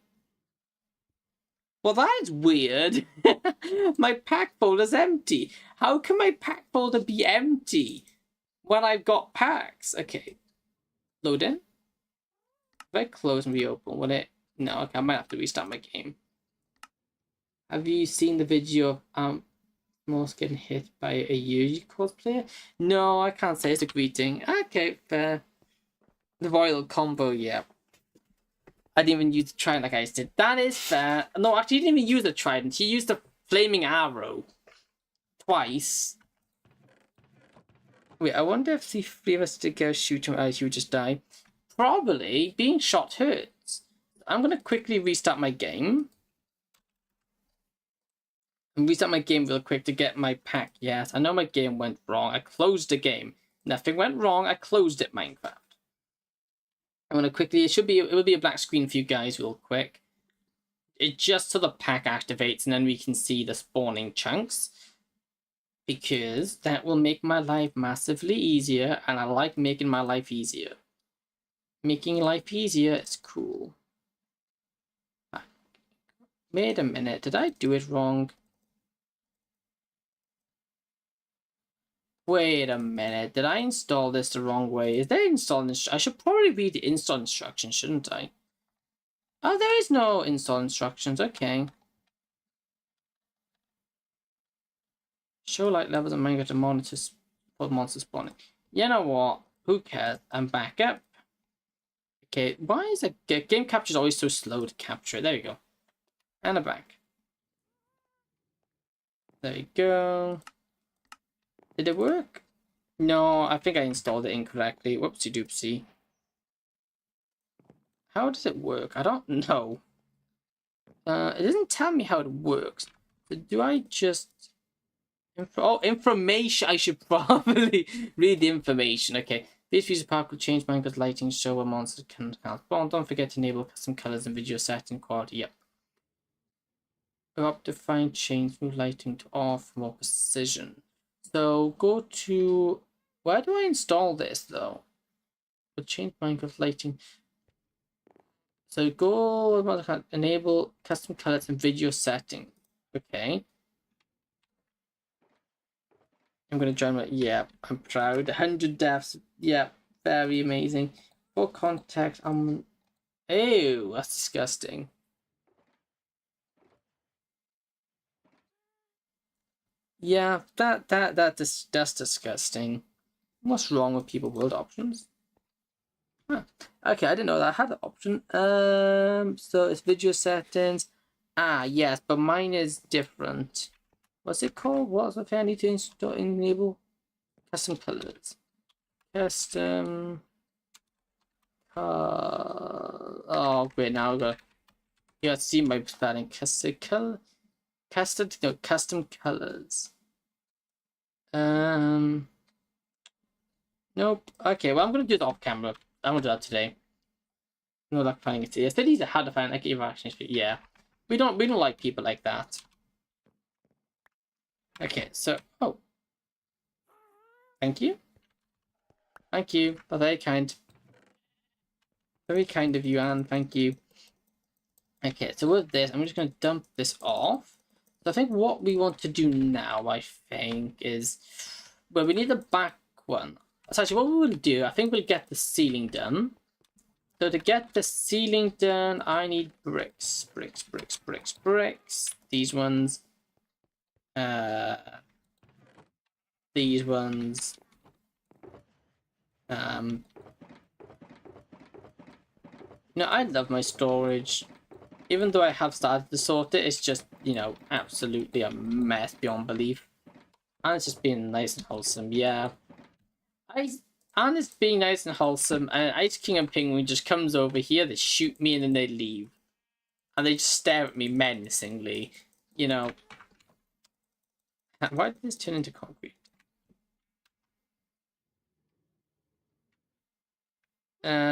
Well, that is weird. My pack folder's empty. How can my pack folder be empty when I've got packs? Okay. Load in. If I close and reopen, will it? No, okay, I might have to restart my game. Have you seen the video of Morse getting hit by a Yuji cosplayer? No, I can't say it's a greeting. Okay, fair. The royal combo, yeah. I didn't even use the trident like I did. That is fair. No, actually, he didn't even use the trident. He used the flaming arrow. Twice. Wait, I wonder if the three of us to go shoot him as he would just die. Probably. Being shot hurts. I'm going to quickly restart my game. And restart my game real quick to get my pack. Yes, I know my game went wrong. I closed the game. Nothing went wrong. I closed it, Minecraft. I'm going to quickly... It will be a black screen for you guys real quick. It just so the pack activates and then we can see the spawning chunks. Because that will make my life massively easier, and I like making my life easier. Making life easier is cool. Wait a minute, did I do it wrong? Wait a minute, did I install this the wrong way? Is there install instructions? I should probably read the install instructions, shouldn't I? Oh, there is no install instructions, okay. Show light levels and manga to monitors for monster spawning. You know what? Who cares? I'm back up. Okay, why is a game capture is always so slow to capture it? There we go. And I'm back. There we go. Did it work? No, I think I installed it incorrectly. Whoopsie doopsie. How does it work? I don't know. It doesn't tell me how it works. So do I just... information! I should probably read the information. Okay. This user pack will change Minecraft lighting, show a monster can spawn. Don't forget to enable custom colors and video setting quality. Yep. Go up to find change move lighting to off for more precision. So go to... Where do I install this though? We'll change Minecraft lighting. So go enable custom colors and video setting. Okay. I'm gonna join my... Yeah, I'm proud. 100 deaths. Yeah, very amazing. For context, ew, that's disgusting. Yeah, that's disgusting. What's wrong with people world options? Huh. Okay, I didn't know that I had that option. So it's video settings. Ah, yes, but mine is different. What's it called? What's the thing I need to install? Enable custom colors. Custom. Oh, wait, now I got. You gotta see my spelling. Custom colors. Nope. Okay, well, I'm gonna do it off camera. I'm gonna do that today. No luck finding it. Yes, these are hard to find. Like evaluation. Yeah, we don't like people like that. Okay, so thank you. Thank you. That's very kind. Very kind of you, Anne. Thank you. Okay, so with this, I'm just gonna dump this off. So I think what we want to do now, I think, is well, we need the back one. So actually, what we will do, I think we'll get the ceiling done. So to get the ceiling done, I need bricks. These ones. These ones. No, I love my storage. Even though I have started to sort it, it's just, you know, absolutely a mess beyond belief. And it's just being nice and wholesome, yeah. And it's being nice and wholesome, and Ice King and Penguin just comes over here, they shoot me, and then they leave. And they just stare at me menacingly, you know. Why did this turn into concrete?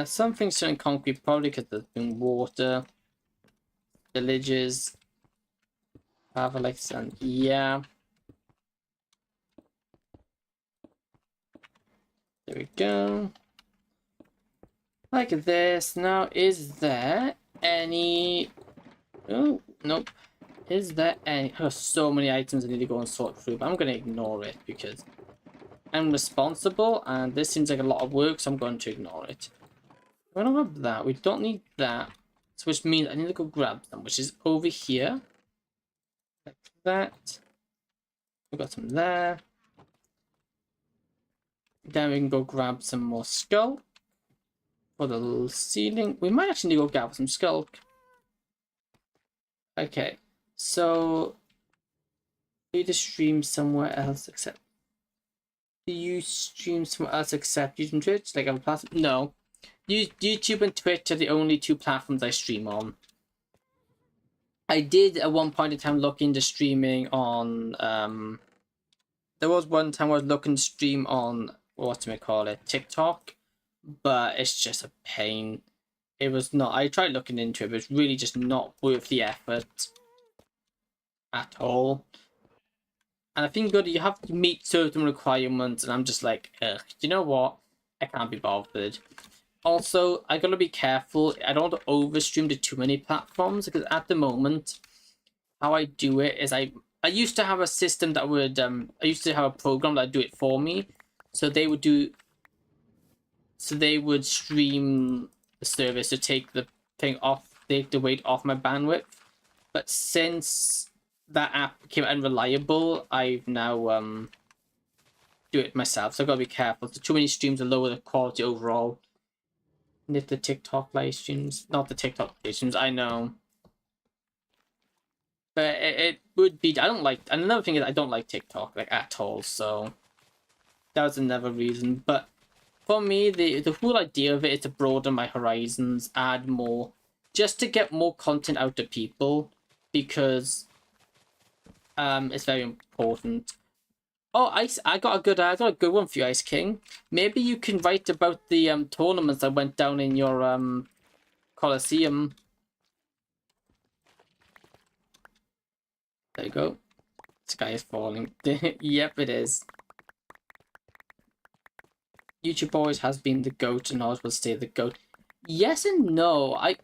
Some things turn concrete, probably because there's been water. Villages. Have like sun, yeah. There we go. Like this. Now, is there any... Oh, nope. Is there any... Oh, so many items I need to go and sort through, but I'm going to ignore it because I'm responsible and this seems like a lot of work, so I'm going to ignore it. I'm going to grab that. We don't need that. So which means I need to go grab them, which is over here. Like that. We've got some there. Then we can go grab some more skull for the little ceiling. We might actually need to go grab some skull. Okay, so do you stream somewhere else except? Do you stream somewhere else except using Twitch? Like other platform? No. YouTube and Twitch are the only two platforms I stream on. I did at one point in time look into streaming on there was one time I was looking to stream on whatchamacallit, TikTok, but it's just a pain. It was not, I tried looking into it, but it's really just not worth the effort at all. And I think you have to meet certain requirements, and I'm just like, ugh, you know what? I can't be bothered. Also, I gotta be careful. I don't want to overstream to too many platforms, because at the moment, how I do it is I used to have a system that would I used to have a program that would do it for me. So they would stream the service to take the thing off, take the weight off my bandwidth. But since that app became unreliable, I've now do it myself. So I've got to be careful. So too many streams will lower the quality overall. And if the TikTok live streams, not the TikTok live streams, I know. But it would be, I don't like, and another thing is I don't like TikTok, like, at all, so that was another reason. But for me, the whole idea of it is to broaden my horizons, add more, just to get more content out to people, because it's very important. Oh, I got a good one for you, Ice King. Maybe you can write about the tournaments that went down in your Coliseum. There you go. Sky is falling. Yep, it is. YouTube always has been the GOAT and always will stay the GOAT. Yes and no. I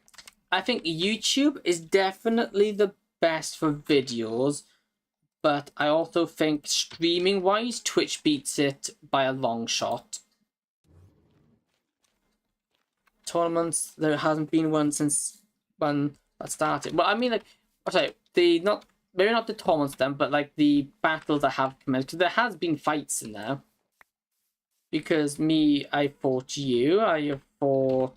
think YouTube is definitely the best for videos, but I also think streaming-wise, Twitch beats it by a long shot. Tournaments, there hasn't been one since when that started. Well, I mean, like, sorry, maybe not the tournaments then, but like the battles that have commenced. There has been fights in there. Because I fought you. I fought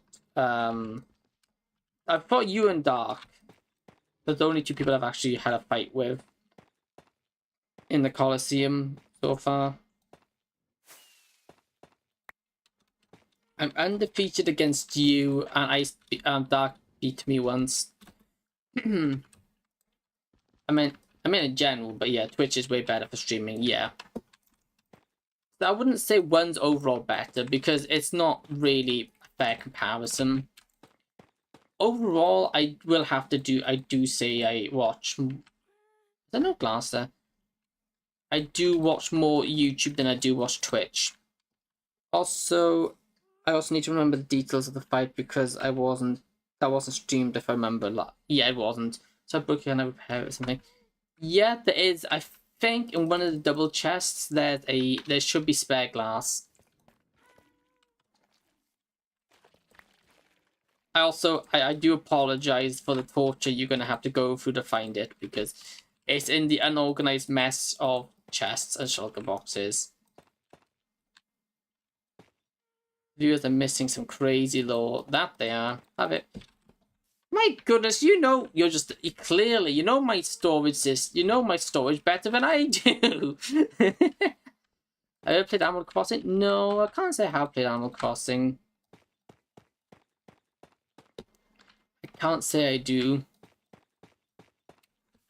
you and Dark. They're the only two people I've actually had a fight with in the Coliseum so far. I'm undefeated against you, and Dark beat me once. I mean in general, but yeah, Twitch is way better for streaming, yeah. I wouldn't say one's overall better, because it's not really a fair comparison. Overall, I do say I watch... Is there no glass there? I do watch more YouTube than I do watch Twitch. Also, I also need to remember the details of the fight, because that wasn't streamed, if I remember. Yeah, it wasn't. So I book can I repair it or something. Yeah, there is. I think in one of the double chests there should be spare glass. I do apologize for the torture you're gonna have to go through to find it, because it's in the unorganized mess of chests and shulker boxes. Viewers are missing some crazy lore. That they are. Have it. My goodness, you're just clearly, my storage my storage better than I do. Have you ever played Animal Crossing? No, I can't say I have played Animal Crossing. I can't say I do.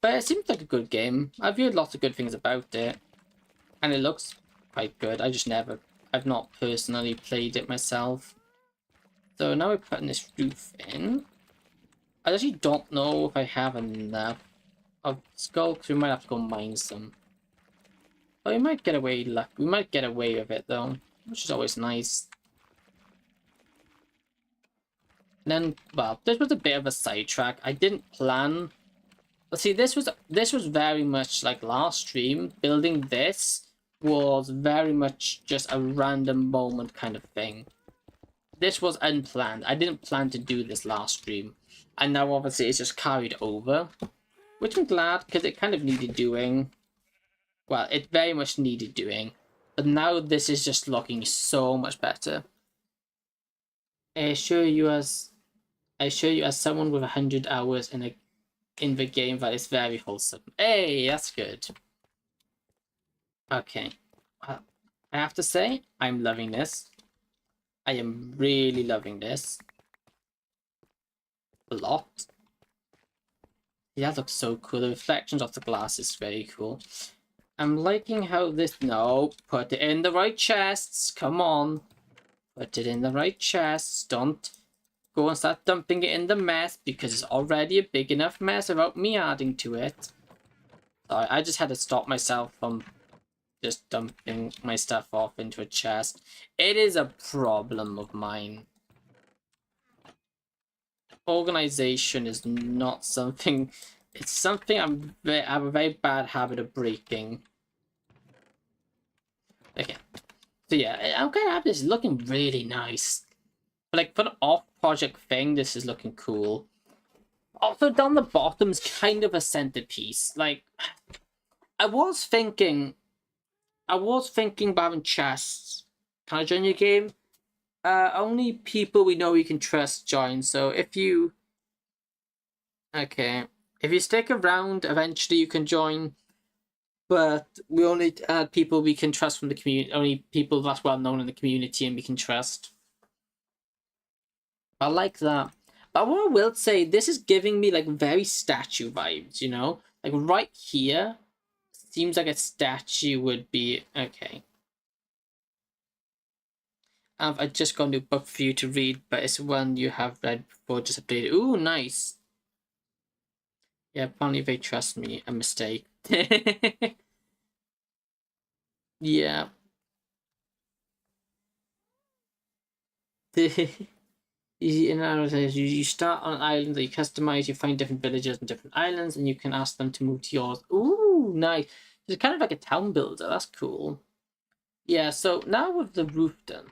But it seems like a good game. I've heard lots of good things about it. And it looks quite good. I've not personally played it myself. So now we're putting this roof in. I actually don't know if I have enough of skull, because we might have to go mine some. But we might get away we might get away with it though, which is always nice. And then, well, this was a bit of a sidetrack. I didn't plan See, this was very much like last stream. Building this was very much just a random moment kind of thing. This was unplanned. I didn't plan to do this last stream. And now obviously it's just carried over. Which I'm glad, because it kind of needed doing. Well, it very much needed doing. But now this is just looking so much better. I assure you as someone with 100 hours in the game that is very wholesome. Hey, that's good. Okay. I have to say, I'm loving this. I am really loving this. A lot. Yeah, that looks so cool. The reflections of the glass is very cool. I'm liking how this... No, put it in the right chests. Come on. Put it in the right chests. Don't go and start dumping it in the mess, because it's already a big enough mess without me adding to it. Sorry, I just had to stop myself from just dumping my stuff off into a chest. It is a problem of mine. Organization is not something... It's something I have a very bad habit of breaking. Okay. So yeah, I'm kind of happy. This is looking really nice. But like for the off-project thing, this is looking cool. Also, down the bottom's kind of a centerpiece. Like, I was thinking about having chests. Can I join your game? Only people we know we can trust join. So if you... Okay. If you stick around, eventually you can join. But we only add people we can trust from the community. Only people that's well known in the community and we can trust. I like that. But what I will say, this is giving me like very statue vibes, you know? Like right here, seems like a statue would be... Okay. I just got a new book for you to read, but it's one you have read before, just updated. Ooh, nice. Yeah, apparently they trust me. A mistake. Yeah. You start on an island that you customize, you find different villagers and different islands, and you can ask them to move to yours. Ooh, nice. It's kind of like a town builder. That's cool. Yeah, so now with the roof done.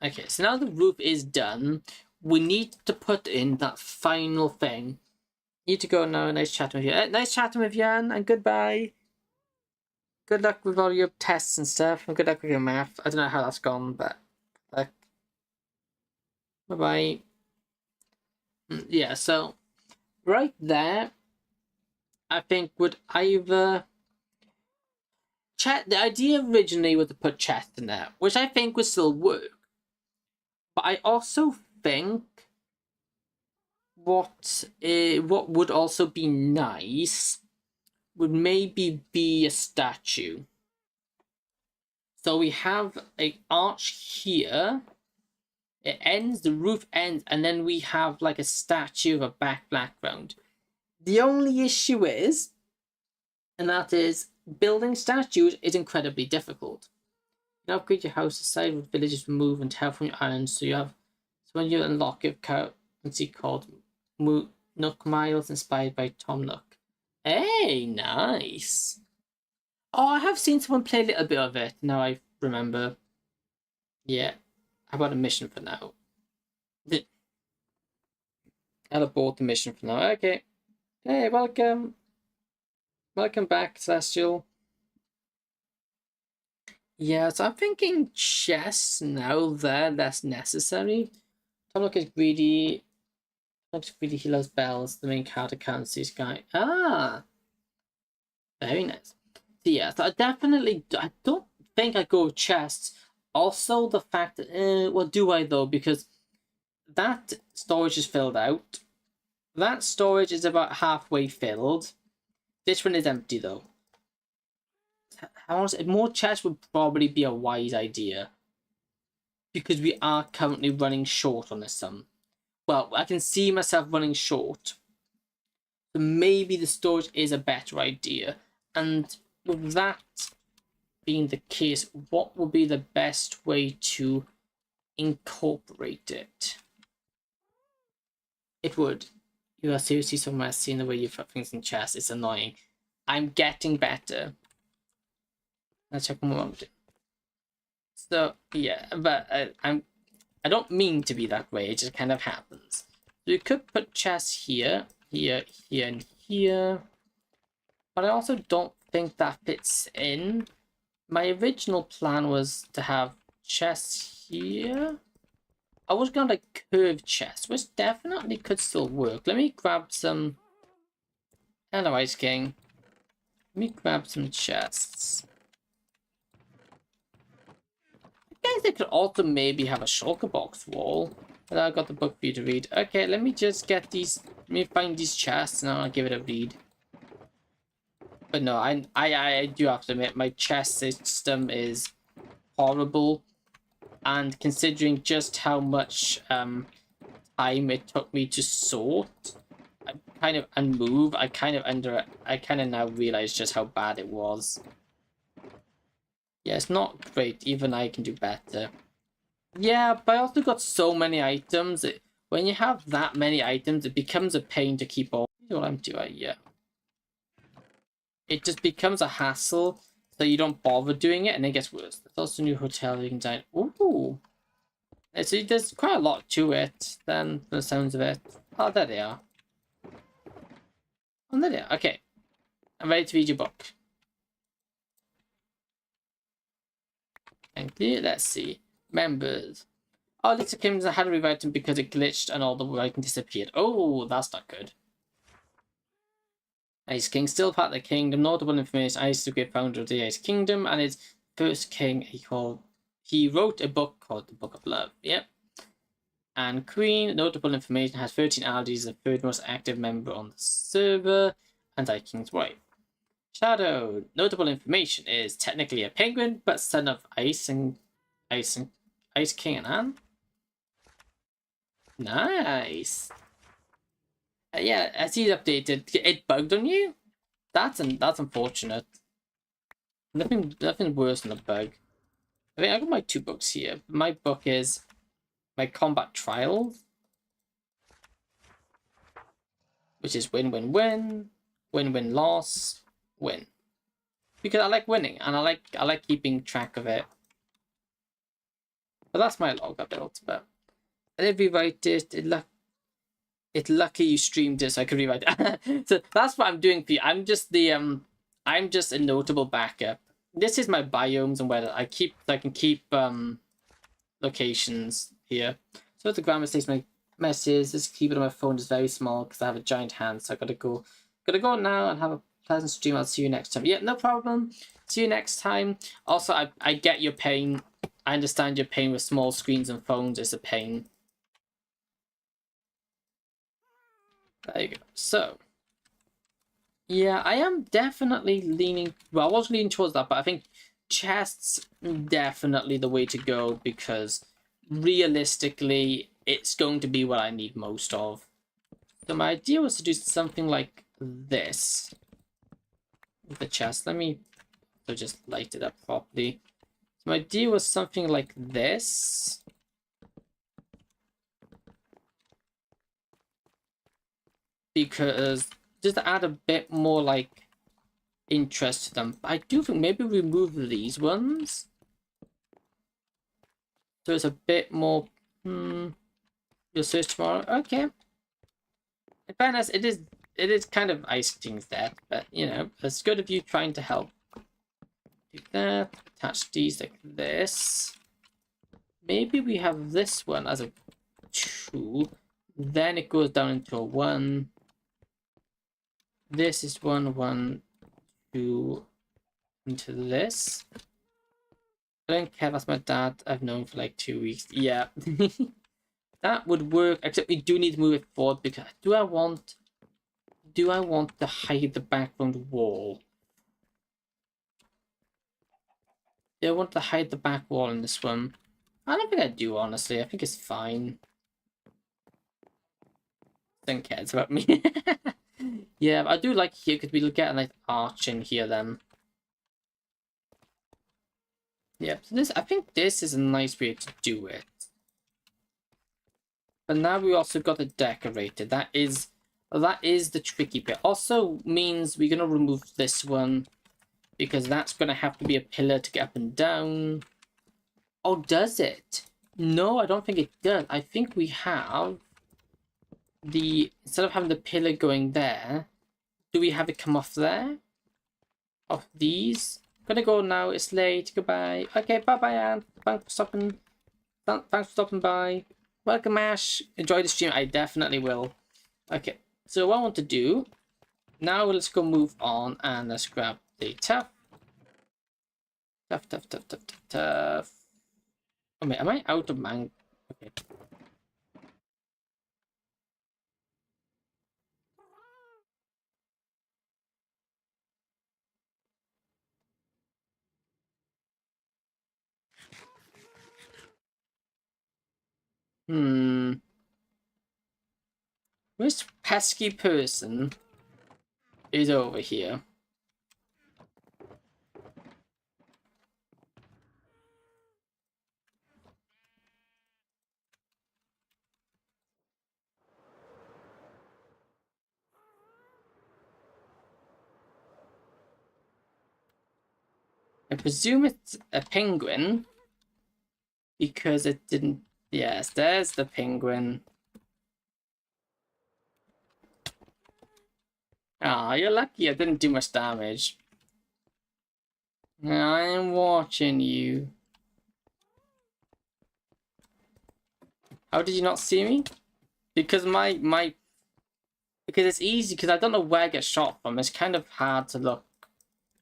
Okay, so now the roof is done. We need to put in that final thing. Need to go now. Nice chatting with you. Nice chatting with Jan, and goodbye. Good luck with all your tests and stuff, and good luck with your math. I don't know how that's gone, but like, bye-bye. Yeah, so right there, I think would either... The idea originally was to put chest in there, which I think would still work. But I also think what would also be nice would maybe be a statue. So we have an arch here. It ends, the roof ends, and then we have like a statue of a back background. The only issue is, and that is, building statues is incredibly difficult. You upgrade your house, decide what villages move and tell from your island. So when you unlock your currency called Nook Miles, inspired by Tom Nook. Hey, nice. Oh, I have seen someone play a little bit of it. Now I remember. Yeah. How about a mission for now? I'll abort the mission for now. Okay. Hey, welcome. Welcome back, Celestial. Yeah, so I'm thinking chests now there, that's necessary. Tom Nook is greedy. Looks greedy, he loves bells. The main character can't see this guy. Ah! Very nice. So yeah, so I don't think I go with chests. Also, the fact that, what do I though? Because that storage is filled out. That storage is about halfway filled. This one is empty though. More chests would probably be a wise idea. Because we are currently running short on this sum. Well, I can see myself running short. So maybe the storage is a better idea. And with that being the case, what would be the best way to incorporate it? It would You are seriously so messy in the way you put things in chests. It's annoying. I'm getting better. Let's check one more. So yeah, but I don't mean to be that way. It just kind of happens. So you could put chests here, here, here, and here. But I also don't think that fits in. My original plan was to have chests here. I was going to like curved chests, which definitely could still work. Let me grab some. Hello, Ice King. Let me grab some chests. I guess they could also maybe have a shulker box wall. But I got the book for you to read. Okay, let me just get these. Let me find these chests and I'll give it a read. But no, I do have to admit my chest system is horrible, and considering just how much time it took me to sort, and move, I kind of now realize just how bad it was. Yeah, it's not great. Even I can do better. Yeah, but I also got so many items. When you have that many items, it becomes a pain to keep all. What I'm doing, yeah. It just becomes a hassle, so you don't bother doing it, and it gets worse. There's also a new hotel you can dine. Ooh. So there's quite a lot to it, then, from the sounds of it. Oh, there they are. Oh, there they are. Okay. I'm ready to read your book. Thank you. Let's see. Members. Oh, Lisa Kim's had to rewrite him because it glitched and all the writing disappeared. Oh, that's not good. Ice King, still part of the kingdom. Notable information: Ice is the great founder of the Ice Kingdom, and its first king he wrote a book called the Book of Love. Yep. And Queen, notable information, has 13 allies, the third most active member on the server, and Ice King's wife. Shadow, notable information, is technically a penguin, but son of Ice King and Anne. Nice. Yeah, as he's updated, it bugged on you. That's unfortunate. Nothing worse than a bug. I think I got my 2 books here. My book is my combat trials, which is win-win-win, win-win loss, win. Because I like winning and I like keeping track of it. But that's my log I built. But I did rewrite it. It's lucky you streamed it so I could rewrite it. So that's what I'm doing for you. I'm just a notable backup. This is my biomes and where I can keep locations here. So the grammar states my messages. This keyboard on my phone is very small because I have a giant hand, so I gotta go now and have a pleasant stream. I'll see you next time. Yeah, no problem. See you next time. Also, I get your pain. I understand your pain with small screens and phones is a pain. There you go. So, yeah, I am definitely leaning. Well, I was leaning towards that, but I think chests definitely the way to go because realistically, it's going to be what I need most of. So my idea was to do something like this with the chest. Let me just light it up properly. So my idea was something like this. Because just to add a bit more like interest to them. I do think maybe remove these ones. So it's a bit more you'll search tomorrow. Okay. In fairness, it is kind of Ice King's death, but you know, it's good of you trying to help. Do that, attach these like this. Maybe we have this one as a 2. Then it goes down into a 1. This is 1, 1, 2 into this. I don't care, that's my dad. I've known for like 2 weeks. Yeah. That would work, except we do need to move it forward because do I want to hide the background wall? Do I want to hide the back wall in this one? I don't think I do, honestly. I think it's fine. Don't cares about me. Yeah, I do like here because we'll get a nice arch in here then. Yeah, so I think this is a nice way to do it. But now we also got it decorated. That is Well, that is the tricky bit. Also means we're going to remove this one because that's going to have to be a pillar to get up and down. Oh, does it? No, I don't think it does. I think we have the... Instead of having the pillar going there, do we have it come off there? Off these? Gonna go now. It's late. Goodbye. Okay, bye-bye, Anne. Thanks for stopping. Thanks for stopping by. Welcome, Ash. Enjoy the stream. I definitely will. Okay, so what I want to do... Now let's go move on and let's grab the tough. Tough. Oh, wait, am I out of mango? Okay. Which pesky person is over here? I presume it's a penguin because it didn't... Yes, there's the penguin. Ah, you're lucky I didn't do much damage. I'm watching you. How did you not see me? Because because it's easy, because I don't know where I get shot from. It's kind of hard to look.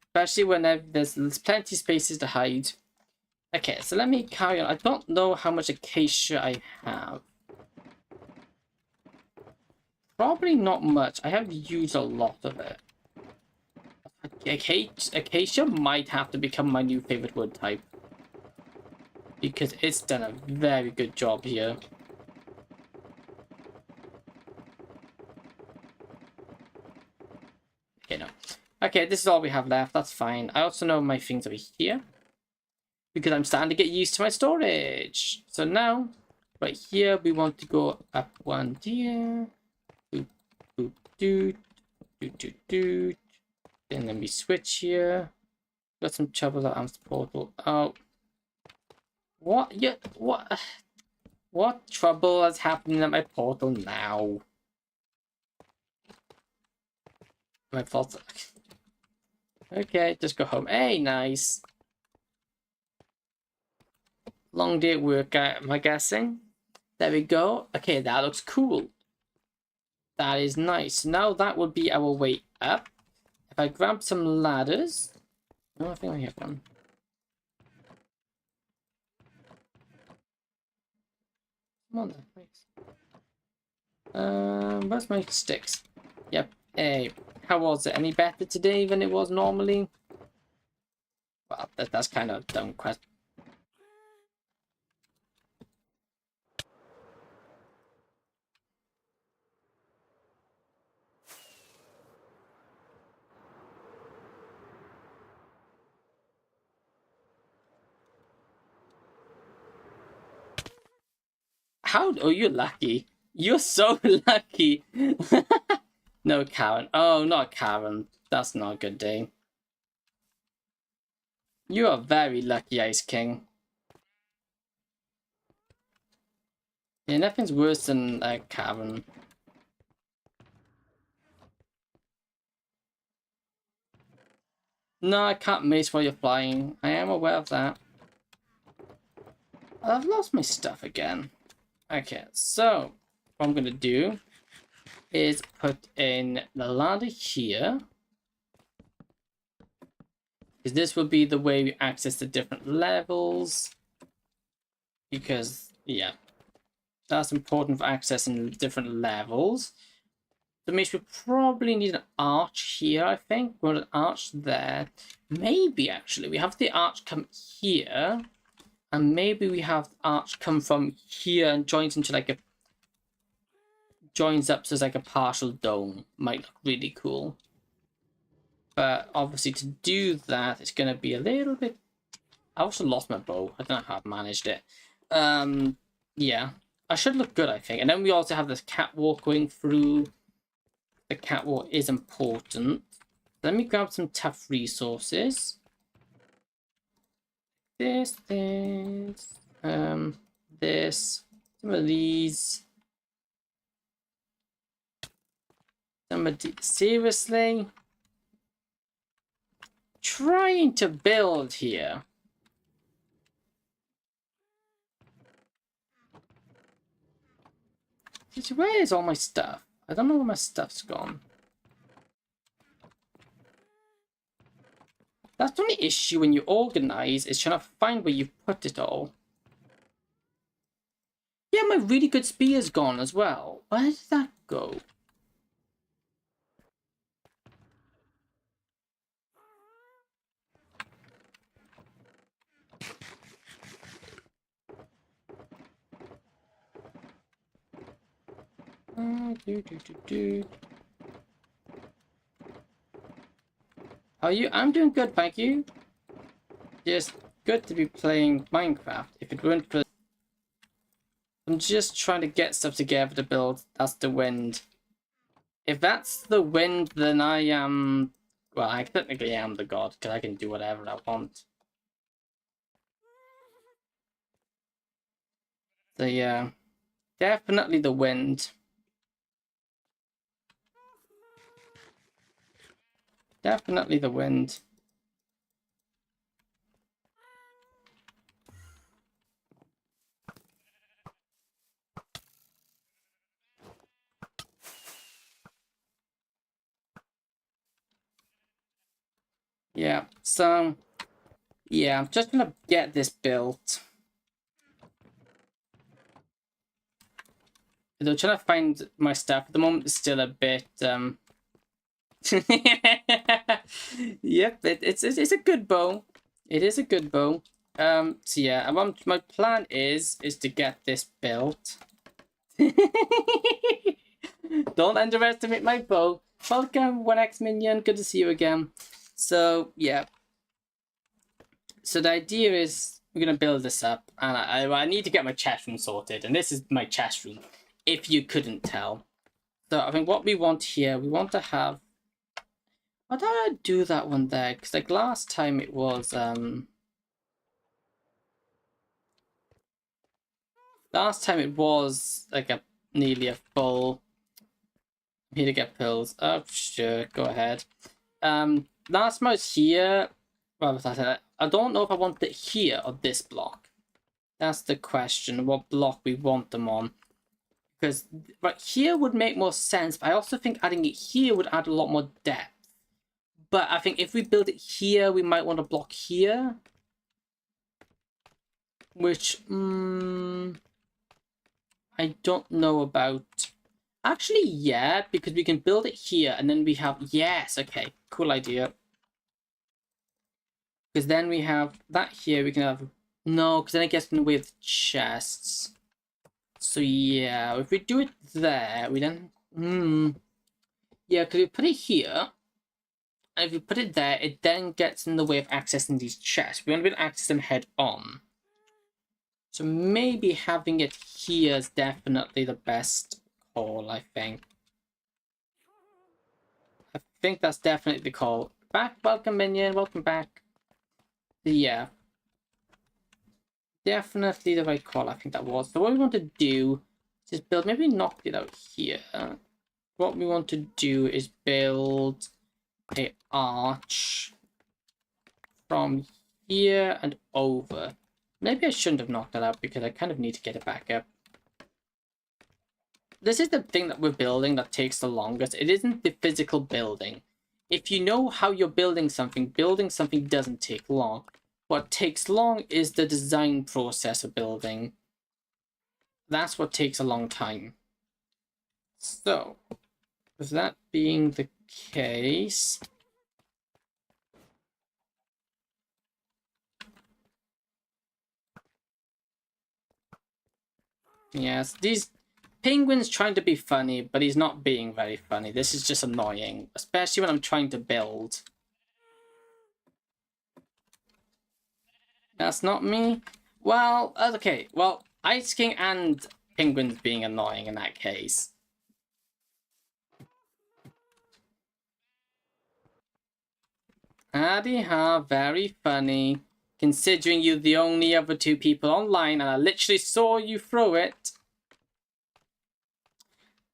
Especially when there's plenty of spaces to hide. Okay, so let me carry on. I don't know how much acacia I have. Probably not much. I have used a lot of it. Acacia might have to become my new favorite wood type. Because it's done a very good job here. Okay, no. Okay, this is all we have left. That's fine. I also know my things over here. Because I'm starting to get used to my storage. So now, right here, we want to go up one here. Boop, boop, doot. Doot, doot, doot. And then we switch here. Got some trouble that I'm portal. Oh. What? Yeah, what? What trouble is happening at my portal now? My fault. Okay, just go home. Hey, nice. Long day at work, am I guessing? There we go. Okay, that looks cool. That is nice. Now that would be our way up. If I grab some ladders... Oh, I think I have one. Come on then, please. Where's my sticks? Yep. Hey, how was it? Any better today than it was normally? Well, that's kind of a dumb question. How? Oh, you're lucky. You're so lucky. No, Karen. Oh, not Karen. That's not a good day. You are very lucky, Ice King. Yeah, nothing's worse than Karen. No, I can't mace while you're flying. I am aware of that. I've lost my stuff again. Okay, so what I'm gonna do is put in the ladder here. Because this will be the way we access the different levels. Because, yeah, that's important for accessing different levels. So means we probably need an arch here, I think. We've got an arch there. Maybe, actually, we have the arch come here. And maybe we have the arch come from here and joins into like a... Joins up to like a partial dome. Might look really cool. But obviously to do that, it's going to be a little bit... I also lost my bow. I don't know how I've managed it. Yeah. I should look good, I think. And then we also have this catwalk going through. the catwalk is important. Let me grab some tough resources. This, this, some of these. Seriously? Trying to build here. Where is all my stuff? I don't know where my stuff's gone. That's the only issue when you organize, is trying to find where you put it all. Yeah, my really good spear's gone as well. Where did that go? How are you? I'm doing good, thank you. Just good to be playing Minecraft. If it weren't for... I'm just trying to get stuff together to build. That's the wind. If that's the wind, then I am... Well, I technically am the god, because I can do whatever I want. So yeah, definitely the wind. Definitely the wind. Yeah, so... Yeah, I'm just gonna get this built. Though trying to find my stuff at the moment is still a bit... Yep, it's a good bow. It is a good bow. So yeah, my plan is to get this built. Don't underestimate my bow. Welcome, 1x Minion. Good to see you again. So yeah. So the idea is we're gonna build this up, and I need to get my chest room sorted, and this is my chest room, if you couldn't tell. So I think what we want here, we want to have... Why did I do that one there? Because like last time it was like a nearly a full... I'm here to get pills. Oh sure, go ahead. Last time I was here, well, I don't know if I want it here or this block. That's the question, what block we want them on. Because right here would make more sense, but I also think adding it here would add a lot more depth. But I think if we build it here, we might want to block here. Which, I don't know about. Actually, yeah, because we can build it here, and then we have... Yes, okay, cool idea. Because then we have that here, we can have... No, because then it gets in the way of the chests. So yeah, if we do it there, we then... Yeah, because we put it here, and if we put it there, it then gets in the way of accessing these chests. We want to be able to access them head on. So maybe having it here is definitely the best call, I think. I think that's definitely the call. Back, welcome Minion, welcome back. Yeah. Definitely the right call, I think that was. So what we want to do is build, maybe knock it out here. What we want to do is build a arch from here and over. Maybe I shouldn't have knocked that out because I kind of need to get it back up. This is the thing that we're building that takes the longest. It isn't the physical building. If you know how you're building something doesn't take long. What takes long is the design process of building. That's what takes a long time. So, with that being the case... Yes, these penguins trying to be funny, but he's not being very funny. This is just annoying, especially when I'm trying to build. That's not me. Well, okay. Well, Ice King and penguins being annoying in that case. Howdy ha, very funny. Considering you're the only other two people online and I literally saw you throw it.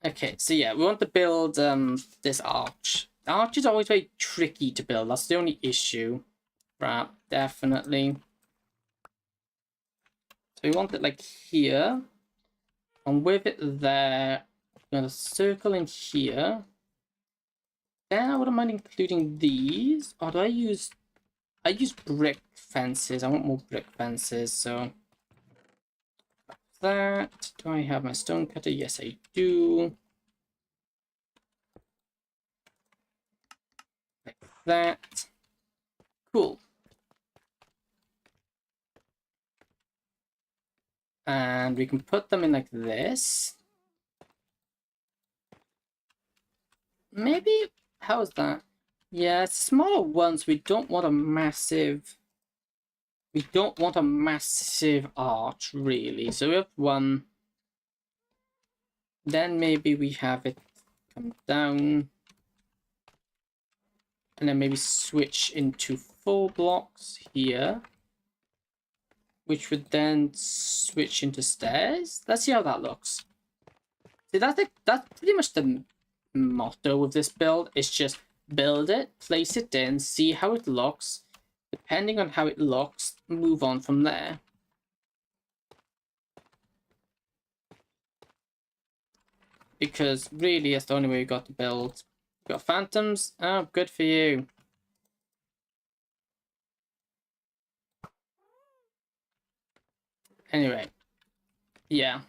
Okay, so yeah, we want to build this arch. The arch is always very tricky to build, that's the only issue. Right, definitely. So we want it like here. And with it there, we're going to circle in here. Then I wouldn't mind including these. Or do I use brick fences? I want more brick fences, so that. Do I have my stone cutter? Yes, I do. Like that. Cool. And we can put them in like this. Maybe, how is that? Yeah, smaller ones. We don't want a massive arch, really. So we have one. Then maybe we have it come down. And then maybe switch into full blocks here. Which would then switch into stairs. Let's see how that looks. See, that's pretty much the motto of this build. It's just build it, place it in, see how it looks. Depending on how it looks, move on from there. Because really, it's the only way you got to build. You got phantoms? Oh, good for you. Anyway, yeah.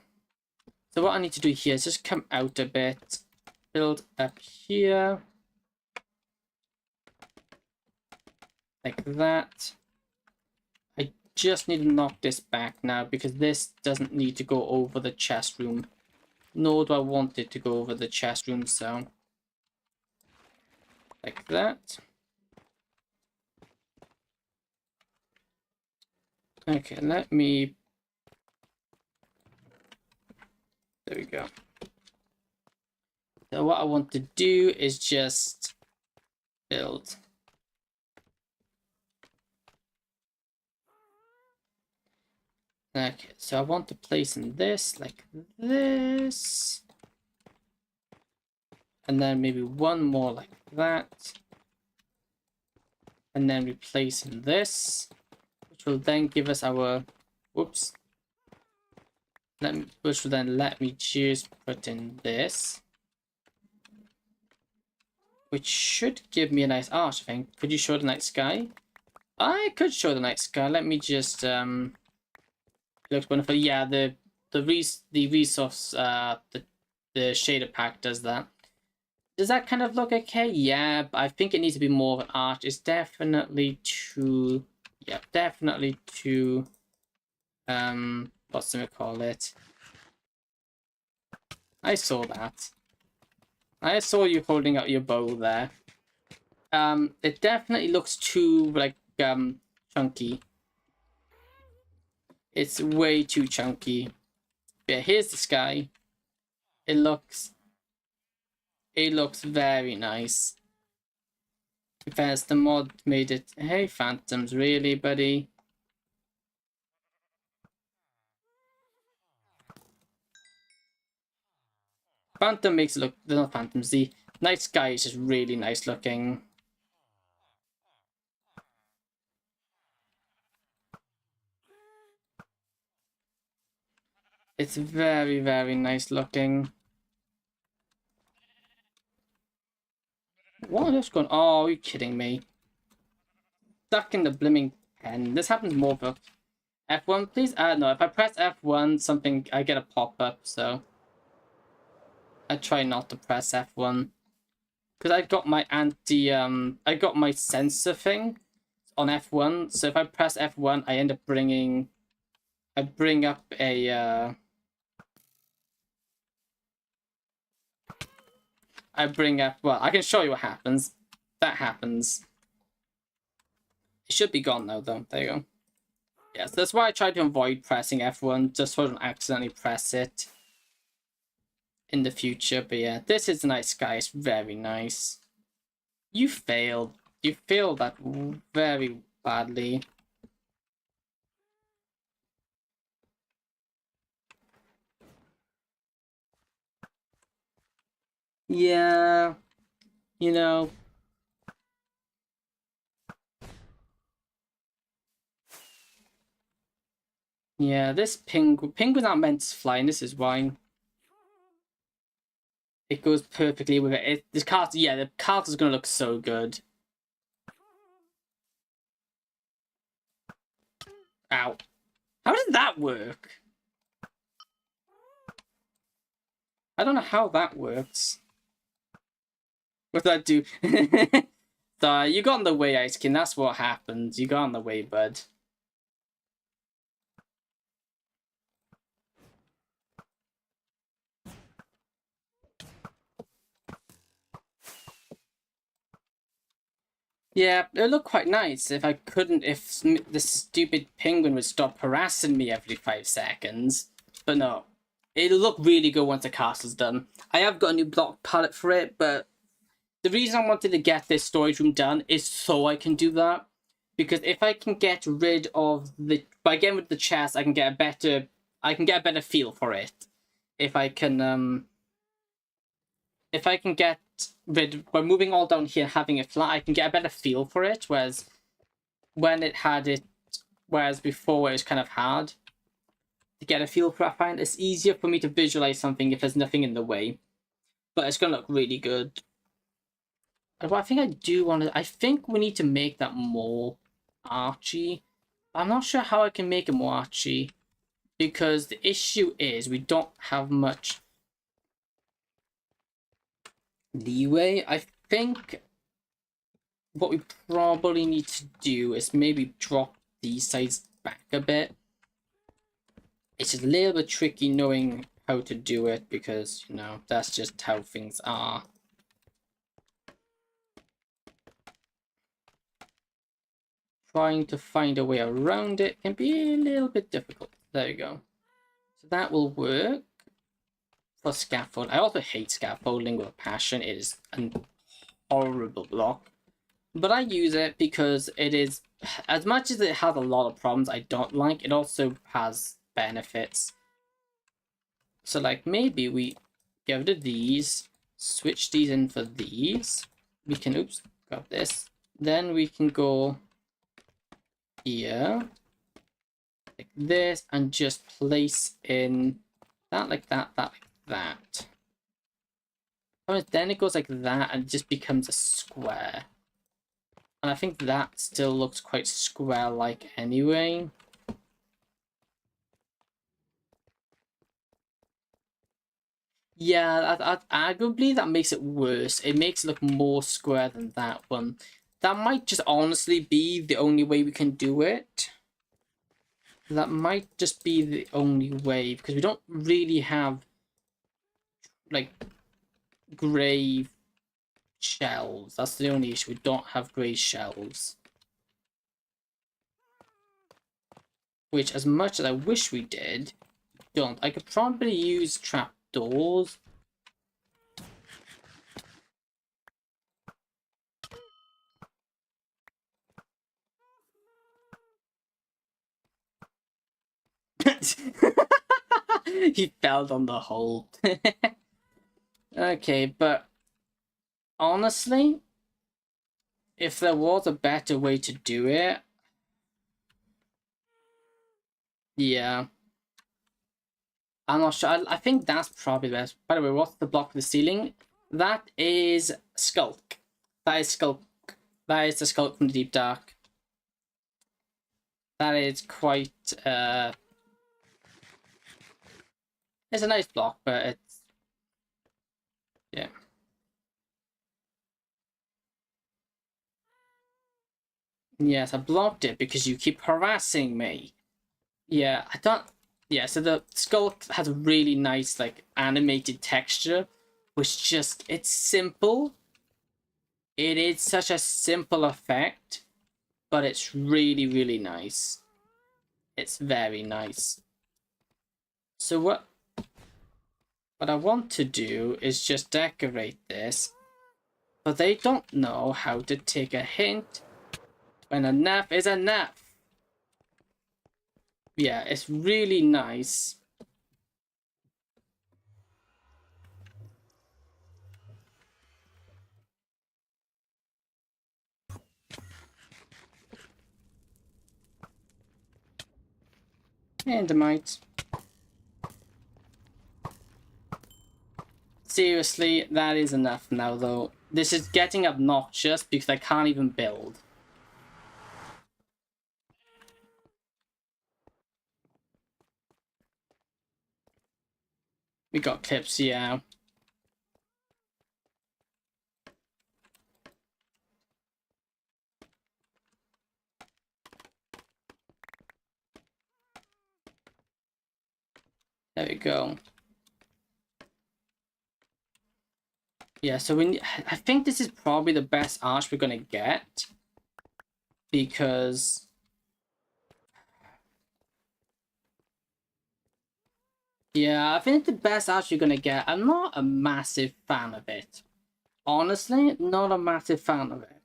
So what I need to do here is just come out a bit, build up here. Like that. I just need to knock this back now because this doesn't need to go over the chest room. Nor do I want it to go over the chest room, so like that. Okay, let me... There we go. So what I want to do is just build. Okay, so I want to place in this, like this. And then maybe one more like that. And then replace in this, which will then give us our, whoops. Which will then let me just put in this. Which should give me a nice arch, I think. Could you show the night sky? I could show the night sky. Let me just, it looks wonderful. Yeah, the resource, the shader pack does that. Does that kind of look okay? Yeah, but I think it needs to be more of an arch. It's definitely too, yeah, definitely too, what's the call it? I saw that. I saw you holding up your bow there. It definitely looks too, like, chunky. It's way too chunky. Yeah, here's the sky. It looks very nice. In fact, the mod made it. Hey, phantoms, really, buddy? Phantom makes it look. They're not phantoms. The night sky is just really nice looking. It's very, very nice looking. What is going on? Oh, are you kidding me? Stuck in the blimming pen. This happens more for F1, please? No, if I press F1, something, I get a pop-up, so I try not to press F1. Because I got my I got my sensor thing on F1, so if I press F1, I end up bringing, I bring up a, I bring up, well, I can show you what happens. That happens. It should be gone now, though. There you go. Yes, that's why I try to avoid pressing F1, just so I don't accidentally press it in the future. But yeah, this is a nice sky. It's very nice. You failed. You feel that very badly. Yeah, you know. Yeah, this penguins aren't meant to fly, and this is why. It goes perfectly with it. This cart, yeah, the cart is gonna look so good. Ow. How does that work? I don't know how that works. What did that do? So, you got in the way, Ice King. That's what happens. You got in the way, bud. Yeah, it would look quite nice if I couldn't, if the stupid penguin would stop harassing me every 5 seconds. But no, it'll look really good once the castle's done. I have got a new block palette for it, but the reason I wanted to get this storage room done is so I can do that. Because if I can get rid of by getting rid of the chest, I can get a better feel for it. If I can get rid, by moving all down here, having it flat, I can get a better feel for it. Whereas before it was kind of hard to get a feel for it. I find it's easier for me to visualize something if there's nothing in the way. But it's gonna look really good. What I think I do want to, I think we need to make that more archy. I'm not sure how I can make it more archy, because the issue is we don't have much leeway. I think what we probably need to do is maybe drop these sides back a bit. It's just a little bit tricky knowing how to do it, because, you know, that's just how things are. Trying to find a way around it can be a little bit difficult. There you go. So that will work for scaffold. I also hate scaffolding with a passion. It is a horrible block. But I use it because it is, as much as it has a lot of problems I don't like, it also has benefits. So like maybe we get rid of these, switch these in for these. We can, oops, grab this. Then we can go here, like this, and just place in that, like that, that, like that. Then it goes like that and it just becomes a square. And I think that still looks quite square-like anyway. Yeah, arguably that makes it worse. It makes it look more square than that one. That might just honestly be the only way we can do it. That might just be the only way, because we don't really have, like, grey shells. That's the only issue. We don't have grey shells. Which, as much as I wish we did, don't. I could probably use trapdoors. He fell on the hole. Okay, but honestly, if there was a better way to do it, yeah. I'm not sure. I think that's probably the best. By the way, what's the block for the ceiling? That is Skulk. That is Skulk. That is the Skulk from the Deep Dark. That is quite, it's a nice block, but it's, yeah. Yes, I blocked it because you keep harassing me. Yeah, I don't, yeah, so the skull has a really nice, like, animated texture, which just, it's simple. It is such a simple effect, but it's really, really nice. It's very nice. So what I want to do is just decorate this But they don't know how to take a hint when enough is enough. Yeah, it's really nice. Endermite. Seriously, that is enough now, though. This is getting obnoxious because I can't even build. We got clips, yeah. There we go. Yeah, so I think this is probably the best arch we're gonna get. Because... yeah, I think the best arch you're gonna get. I'm not a massive fan of it. Honestly, not a massive fan of it.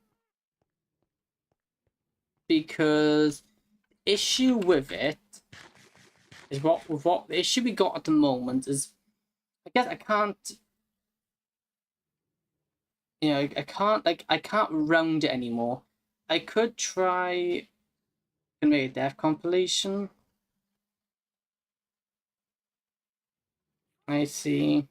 Because issue with it is what the issue we got at the moment is, I guess I can't, you know, I can't round it anymore. I could try and make a death compilation. I see.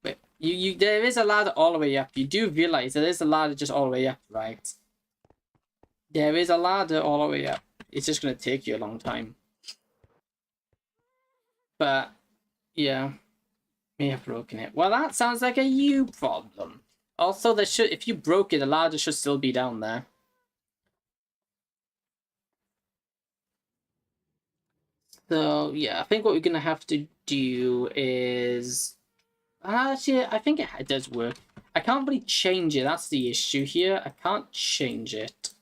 But there is a ladder all the way up. You do realize there is a ladder just all the way up, right? There is a ladder all the way up. It's just gonna take you a long time. But yeah, may have broken it. Well, that sounds like a you problem. Also, there should, if you broke it, the ladder should still be down there. So yeah, I think what we're gonna have to do is actually, I think it does work. I can't really change it. That's the issue here. I can't change it.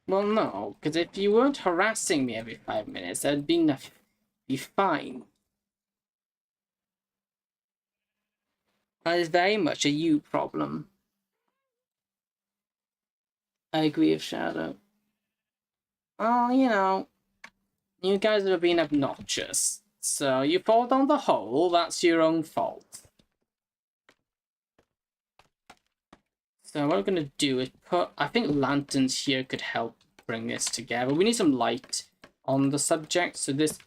Well, no, because if you weren't harassing me every 5 minutes, that'd be fine. That is very much a you problem. I agree with Shadow. Oh, you know, you guys have been obnoxious. So you fall down the hole, that's your own fault. So what I'm going to do is put, I think lanterns here could help bring this together. We need some light on the subject. So this,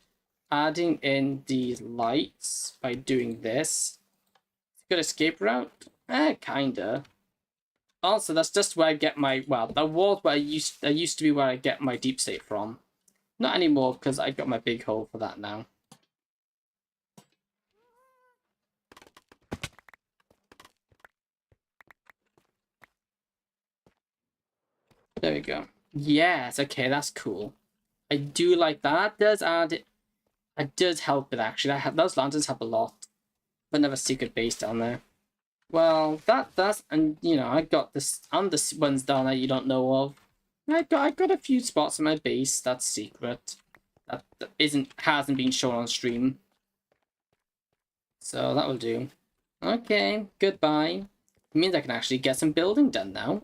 adding in these lights by doing this. Good escape route? Kinda. Also, that's just where I get my, well, that was where that used to be where I get my deep state from. Not anymore, because I got my big hole for that now. There we go. Yes, okay, that's cool. I do like that. That does add it. It does help it, actually. Those lanterns have a lot. But never secret base down there. Well, that's, and you know, I got this, and the ones down there you don't know of. I got a few spots in my base that's secret. That hasn't been shown on stream. So that will do. Okay, goodbye. It means I can actually get some building done now.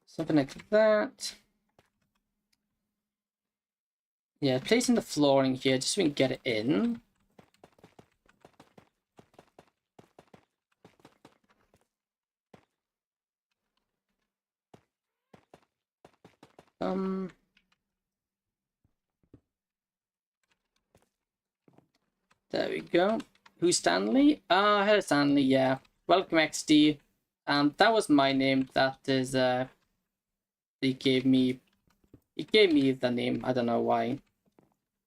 Something like that. Yeah, placing the flooring here just so we can get it in. There we go. Who's Stanley? Ah, hello Stanley, yeah. Welcome XD. That was my name. That is, he gave me the name. I don't know why.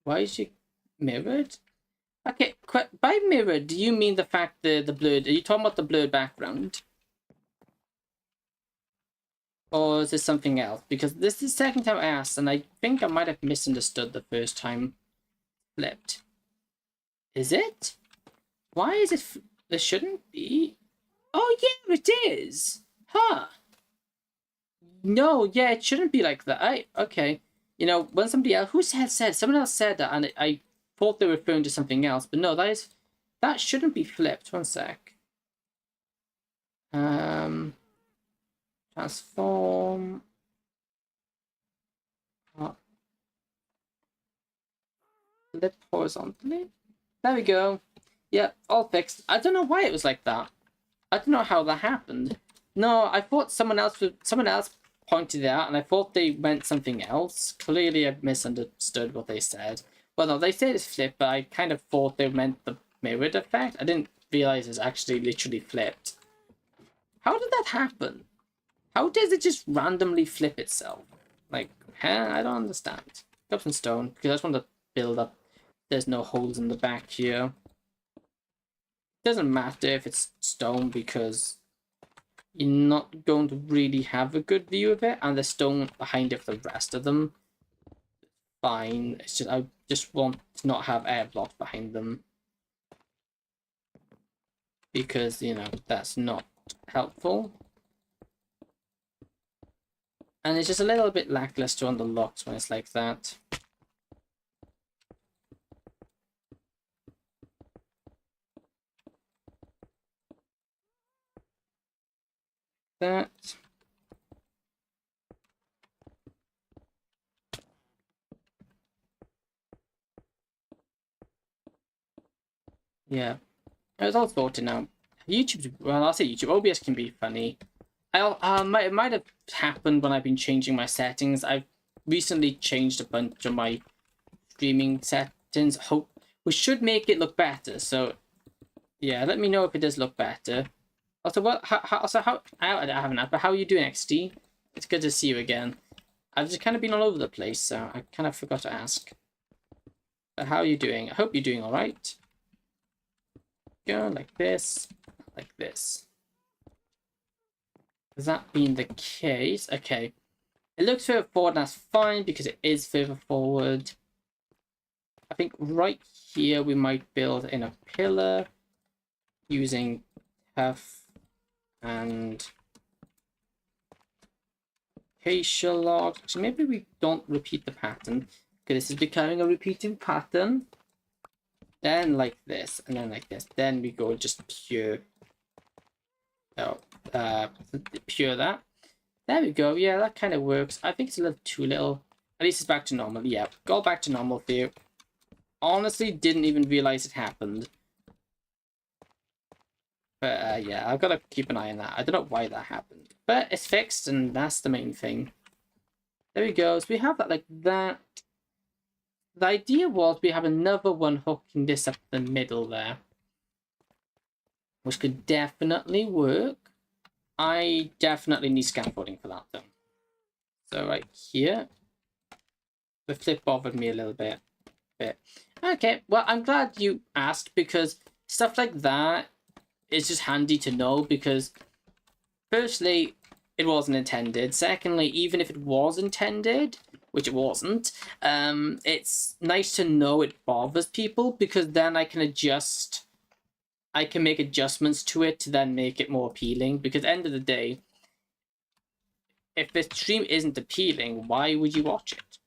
Why is she mirrored? Okay, by mirrored, do you mean the fact that the blurred, are you talking about the blurred background? Or is this something else? Because this is the second time I asked, and I think I might have misunderstood the first time. Flipped. Is it? Why is it? There shouldn't be. Oh yeah, it is. Huh. No, yeah, it shouldn't be like that. Okay. You know, when somebody else someone else said that, and I thought they were referring to something else, but no, that shouldn't be flipped. One sec. Transform. Flip horizontally. There we go. Yeah, all fixed. I don't know why it was like that. I don't know how that happened. No, I thought someone else pointed it out, and I thought they meant something else. Clearly, I misunderstood what they said. Well, no, they said it's flipped, but I kind of thought they meant the mirrored effect. I didn't realize it's actually literally flipped. How did that happen? How does it just randomly flip itself? Like, huh? I don't understand. Got some stone, because I just want to build up. There's no holes in the back here. Doesn't matter if it's stone, because you're not going to really have a good view of it, and the stone behind it for the rest of them. Fine. It's just I just want to not have air blocks behind them, because you know that's not helpful. And it's just a little bit lackluster on the locks when it's like that. That. Yeah. It's all sorted now. YouTube, well, I'll say YouTube. OBS can be funny. It might have happened when I've been changing my settings. I've recently changed a bunch of my streaming settings, which should make it look better. So, yeah, let me know if it does look better. Also, I haven't asked, but how are you doing, XD? It's good to see you again. I've just kind of been all over the place, so I kind of forgot to ask. But how are you doing? I hope you're doing all right. Go like this, like this. Has that been the case? Okay. It looks further forward, and that's fine because it is further forward. I think right here we might build in a pillar using F and acacia log. So maybe we don't repeat the pattern because this is becoming a repeating pattern. Then like this, and then like this. Then we go just pure. Oh, pure that. There we go. Yeah, that kind of works. I think it's a little too little. At least it's back to normal. Yeah, go back to normal for you. Honestly, didn't even realize it happened. But yeah, I've got to keep an eye on that. I don't know why that happened. But it's fixed, and that's the main thing. There we go. So we have that like that. The idea was we have another one hooking this up the middle there, which could definitely work. I definitely need scaffolding for that, though. So right here. The flip bothered me a little bit. Okay, well, I'm glad you asked, because stuff like that is just handy to know, because firstly, it wasn't intended. Secondly, even if it was intended, which it wasn't, it's nice to know it bothers people, because then I can make adjustments to it to then make it more appealing, because at the end of the day, if the stream isn't appealing, why would you watch it?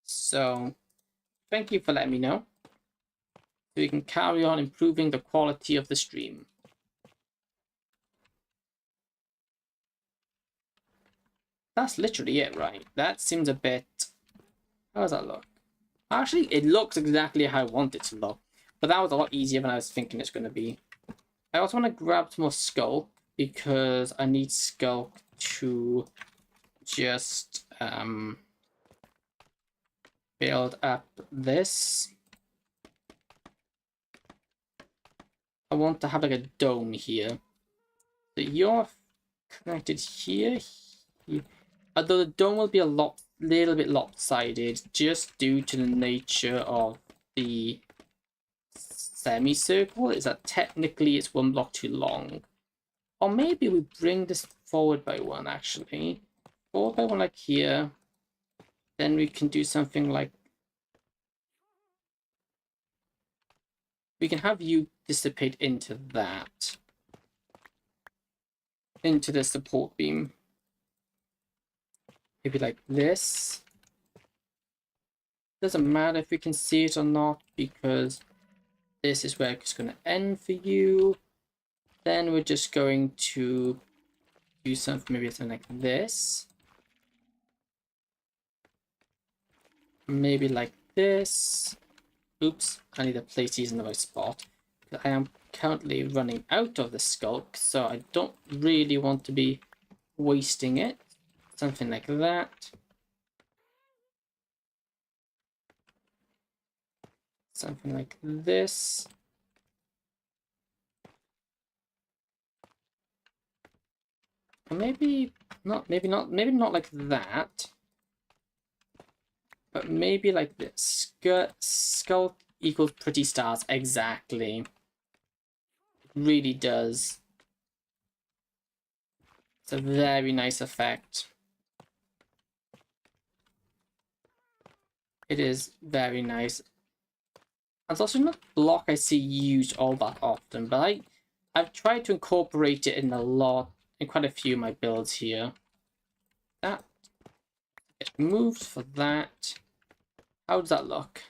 So, thank you for letting me know. So we can carry on improving the quality of the stream. That's literally it, right? That seems a bit... How does that look? Actually, it looks exactly how I want it to look. But that was a lot easier than I was thinking it's going to be. I also want to grab some more skull, because I need skull to just build up this. I want to have like a dome here. So you're connected here. Although the dome will be a little bit lopsided, just due to the nature of the semicircle, is that technically it's one block too long. Or maybe we bring this forward by one, actually. Forward by one like here. Then we can do something like... We can have you dissipate into that. into the support beam. Maybe like this. Doesn't matter if we can see it or not, because this is where it's going to end for you. Then we're just going to do something, maybe something like this. Maybe like this. Oops, I need to place these in the right spot. I am currently running out of the skulk, so I don't really want to be wasting it. Something like that. Something like this. Or maybe not like that. But maybe like this. Skull equals pretty stars. Exactly. It really does. It's a very nice effect. It is very nice. It's also not a block I see used all that often, but I've tried to incorporate it in quite a few of my builds here. That gets moved for that. How does that look?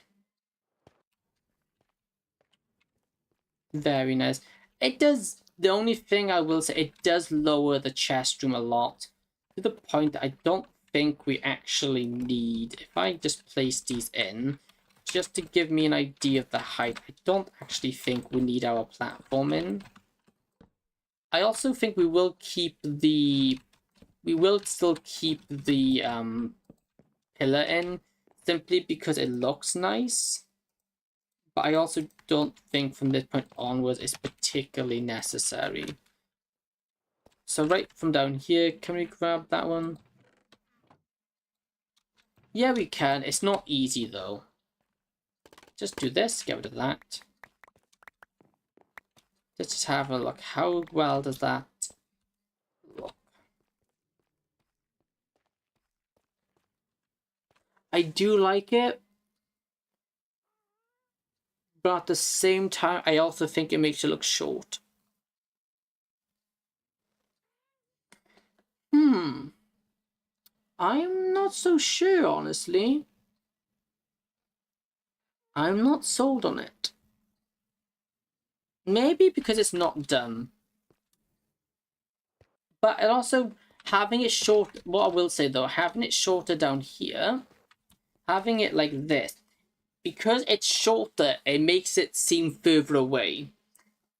Very nice. It does. The only thing I will say, it does lower the chest room a lot, to the point that I don't think we actually need. If I just place these in, just to give me an idea of the height, I don't actually think we need our platform in. I also think we will still keep the pillar in, simply because it looks nice. But I also don't think from this point onwards it's particularly necessary. So right from down here, can we grab that one? Yeah, we can. It's not easy though. Just do this, get rid of that. Let's just have a look. How well does that look? I do like it, but at the same time, I also think it makes it look short. I'm not so sure, honestly. I'm not sold on it. Maybe because it's not done. But it also, having it short, what I will say though, having it shorter down here, having it like this, because it's shorter, it makes it seem further away.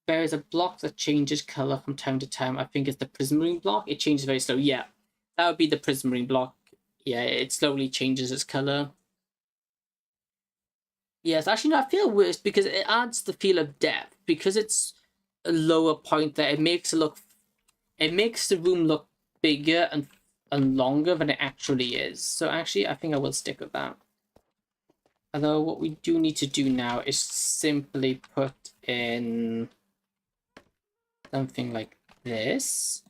There is a block that changes color from time to time. I think it's the prismarine block. It changes very slow. Yeah, that would be the prismarine block. Yeah, it slowly changes its color. Yes, actually, no, I feel worse because it adds the feel of depth. Because it's a lower point there, it makes the room look bigger and longer than it actually is. So actually, I think I will stick with that. Although what we do need to do now is simply put in something like this.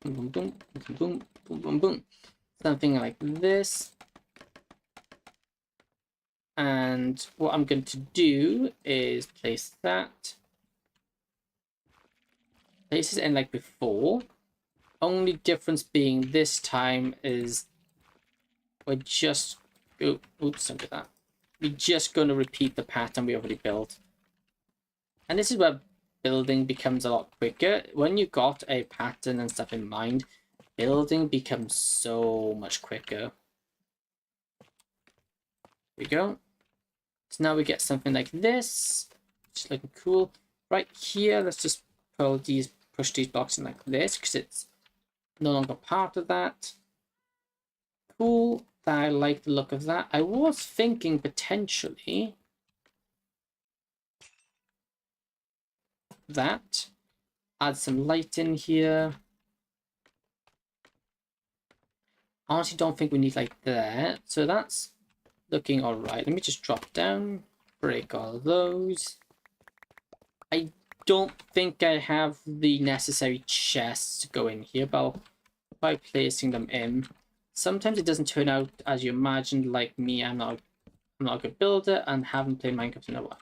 Boom, boom, boom, boom, boom, boom, boom. Something like this. And what I'm going to do is place that. Place it in like before. Only difference being this time is we're just... oops, don't do that. We're just going to repeat the pattern we already built. And this is where building becomes a lot quicker. When you got a pattern and stuff in mind, building becomes so much quicker. Here we go. So now we get something like this. Just looking cool. Right here, let's just push these blocks in like this, because it's no longer part of that. Cool. I like the look of that. I was thinking potentially that. Add some light in here. Honestly, don't think we need like that. So that's looking all right. Let me just drop down, break all of those. I don't think I have the necessary chests to go in here, but by placing them in, sometimes it doesn't turn out as you imagined. Like me, I'm not a good builder and haven't played Minecraft in a while.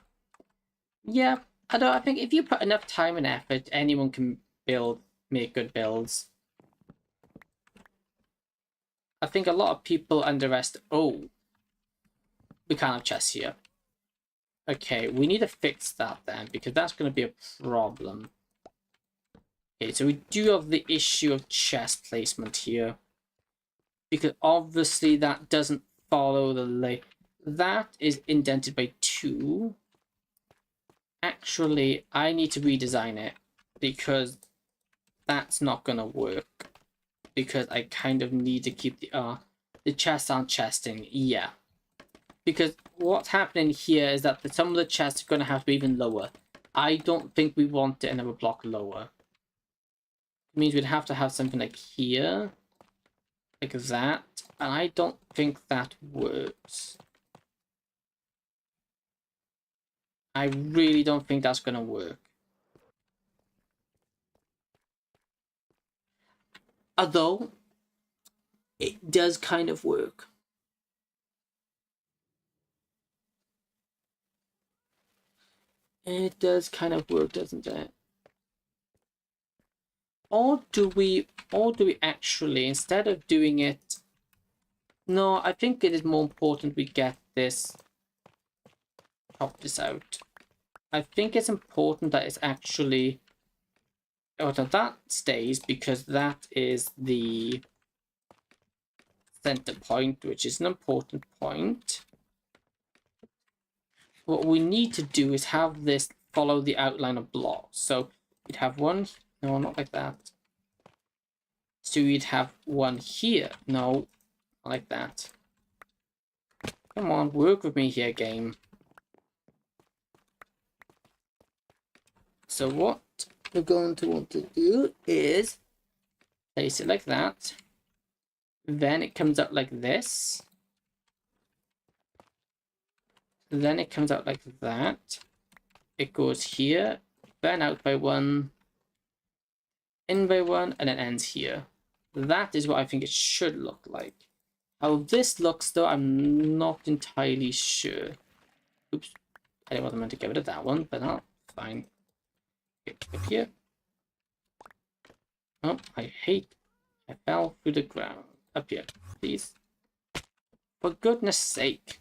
Yeah, Although I think if you put enough time and effort, anyone can make good builds. I think a lot of people underestimate. Oh, we can't have chests here. Okay, we need to fix that then, because that's going to be a problem. Okay, so we do have the issue of chest placement here. Because obviously that doesn't follow the lay. That is indented by 2. Actually, I need to redesign it, because that's not going to work. Because I kind of need to keep the chests aren't chesting. Yeah. Because what's happening here is that some of the chests are going to have to be even lower. I don't think we want it another block lower. It means we'd have to have something like here. Like that. And I don't think that works. I really don't think that's going to work. Although, it does kind of work. It does kind of work, doesn't it? Or do we actually, instead of doing it... No, I think it is more important we get this... Pop this out. I think it's important that it's actually... Oh, no, that stays because that is the center point, which is an important point. What we need to do is have this follow the outline of blocks. So you'd have one... No, not like that. So you'd have one here. No, not like that. Come on, work with me here, game. So what we're going to want to do is place it like that. Then it comes out like this. Then it comes out like that. It goes here, then out by 1, in by 1, and then ends here. That is what I think it should look like. How this looks, though, I'm not entirely sure. Oops. I didn't want to get rid of that one, but no, fine. Okay, up here. Oh, I fell through the ground. Up here, please. For goodness sake.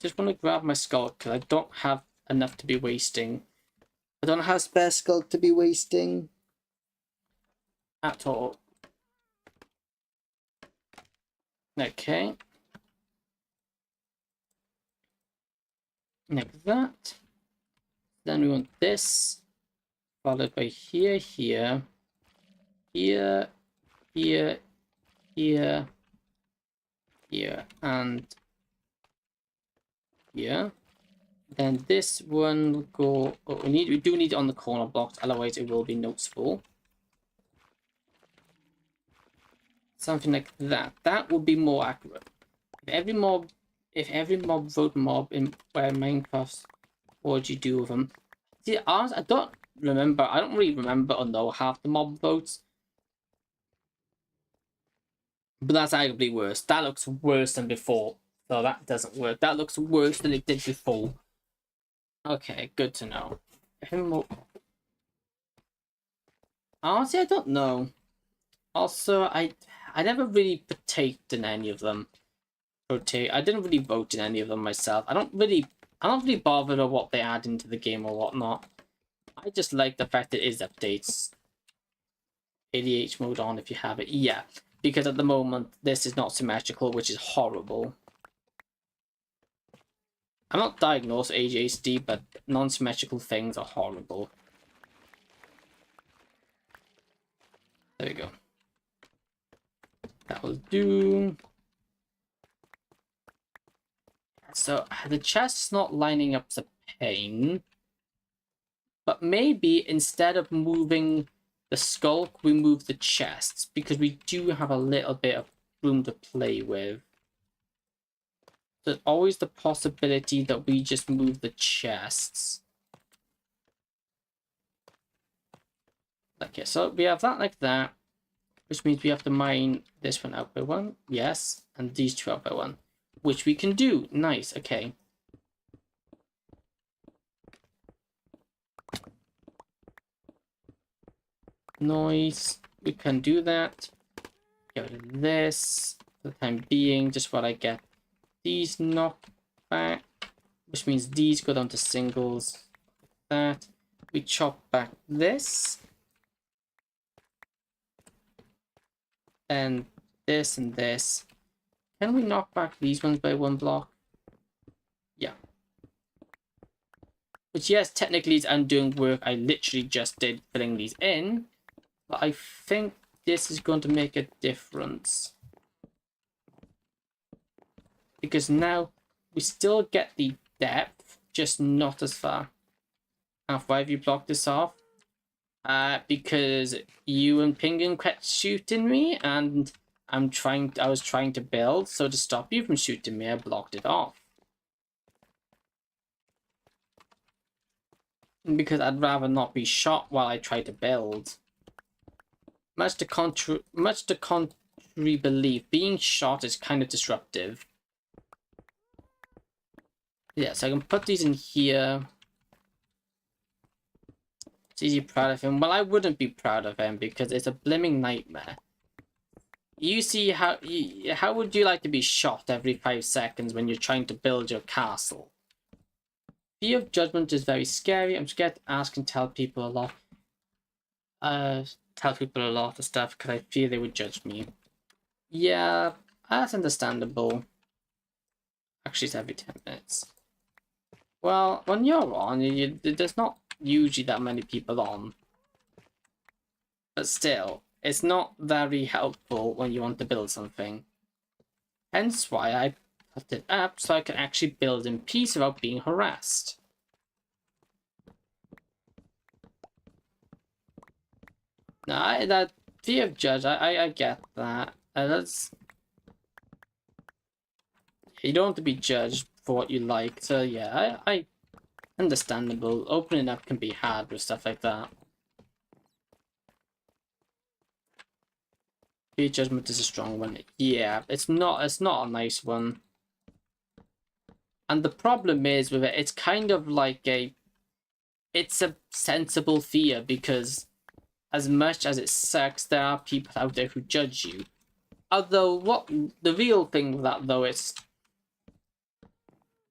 Just want to grab my skull, because I don't have enough to be wasting. I don't have spare skull to be wasting. At all. Okay. Like that. Then we want this. Followed by here, here. Here, here, here, here, and here. Then this one will go. Oh, we do need it on the corner blocks, otherwise it will be noticeable. Something like that. That would be more accurate. If every mob vote mob in where Minecraft's, what would you do with them? See, honestly, I don't remember. I don't really remember or know half the mob votes. But that's arguably worse. That looks worse than before. So that doesn't work. That looks worse than it did before. Okay, good to know. Honestly, I don't know. Also, I never really partaked in any of them. I didn't really vote in any of them myself. I'm not really bothered with what they add into the game or whatnot. I just like the fact that it is updates. ADH mode on if you have it. Yeah, because at the moment this is not symmetrical, which is horrible. I'm not diagnosed with ADHD, but non-symmetrical things are horrible. There we go. That will do. So the chest's not lining up the pain. But maybe instead of moving the skulk, we move the chests, because we do have a little bit of room to play with. There's always the possibility that we just move the chests. Okay, so we have that like that, which means we have to mine this one out by 1, yes, and these 2 out by 1, which we can do. Nice, okay. noise. We can do that. Get rid of this for the time being, just while I get these knocked back, which means these go down to singles. That we chop back this, and this and this. Can we knock back these ones by 1 block? Yeah. Which, yes, technically is undoing work I literally just did filling these in, but I think this is going to make a difference. Because now we still get the depth, just not as far. And why have you blocked this off? Because you and Penguin kept shooting me, and I was trying to build, so to stop you from shooting me, I blocked it off. Because I'd rather not be shot while I try to build. Much to contrary belief, being shot is kind of disruptive. Yeah, so I can put these in here. Is he proud of him? Well, I wouldn't be proud of him because it's a blimming nightmare. You see how would you like to be shot every 5 seconds when you're trying to build your castle? Fear of judgment is very scary. I'm scared to ask and tell people a lot. Tell people a lot of stuff because I fear they would judge me. Yeah, that's understandable. Actually, it's every 10 minutes. Well, when you're on, there's not usually that many people on. But still, it's not very helpful when you want to build something. Hence why I put it up so I can actually build in peace without being harassed. Now, that fear of judge, I get that. That's... You don't want to be judged for what you like, so yeah, I understandable. Opening up can be hard with stuff like that. Fear judgment is a strong one. Yeah, it's not a nice one. And the problem is with it, it's kind of like it's a sensible fear because as much as it sucks, there are people out there who judge you. Although what the real thing with that though is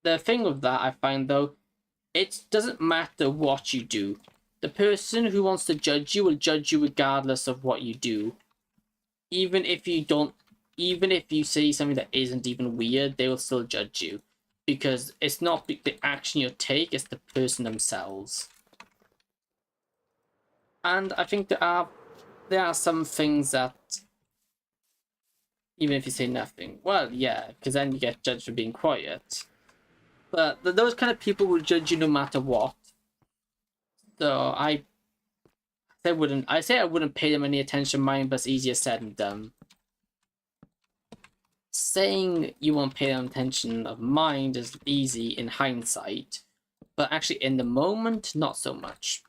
the thing with that I find though, it doesn't matter what you do. The person who wants to judge you will judge you regardless of what you do. Even if you say something that isn't even weird, they will still judge you. Because it's not the action you take, it's the person themselves. And I think there are some things that, even if you say nothing, well, yeah, because then you get judged for being quiet. But those kind of people will judge you no matter what. So I say I wouldn't pay them any attention, mind, but it's easier said than done. Saying you won't pay them attention of mind is easy in hindsight, but actually in the moment, not so much.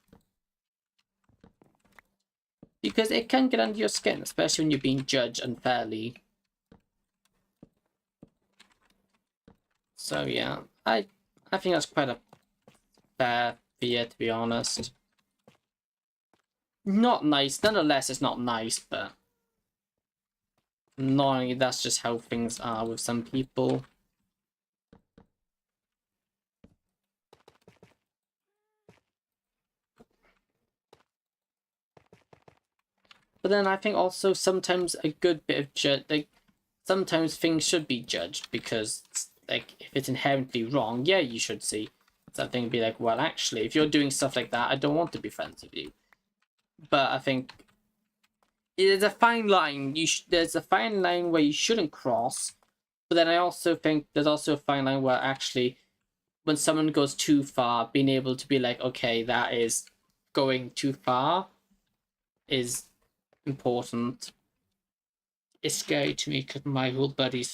Because it can get under your skin, especially when you're being judged unfairly. So yeah, I think that's quite a fair fear, to be honest. Not nice, nonetheless it's not nice, but annoyingly that's just how things are with some people. But then I think also sometimes a good bit of sometimes things should be judged because like if it's inherently wrong, yeah, you should see something and be like, well, actually, if you're doing stuff like that, I don't want to be friends with you. But I think there's a fine line. There's a fine line where you shouldn't cross. But then I also think there's also a fine line where actually, when someone goes too far, being able to be like, okay, that is going too far, is important. It's scary to me because my whole body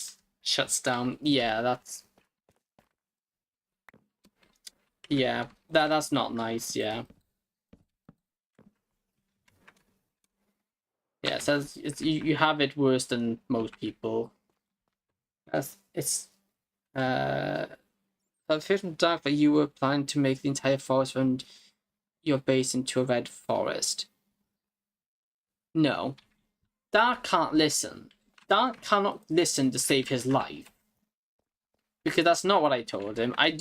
shuts down. Yeah, that's not nice. Yeah. Yeah, so you have it worse than most people. It's sufficient dark that you were planning to make the entire forest around your base into a red forest. No. Dart can't listen. Dart cannot listen to save his life. Because that's not what I told him. I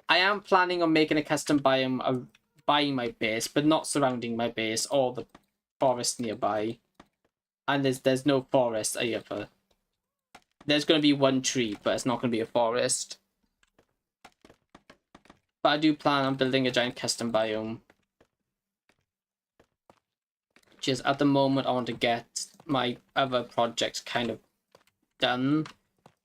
am planning on making a custom biome by my base, but not surrounding my base or the forest nearby. And there's no forest either. There's going to be one tree, but it's not going to be a forest. But I do plan on building a giant custom biome. Just at the moment, I want to get my other projects kind of done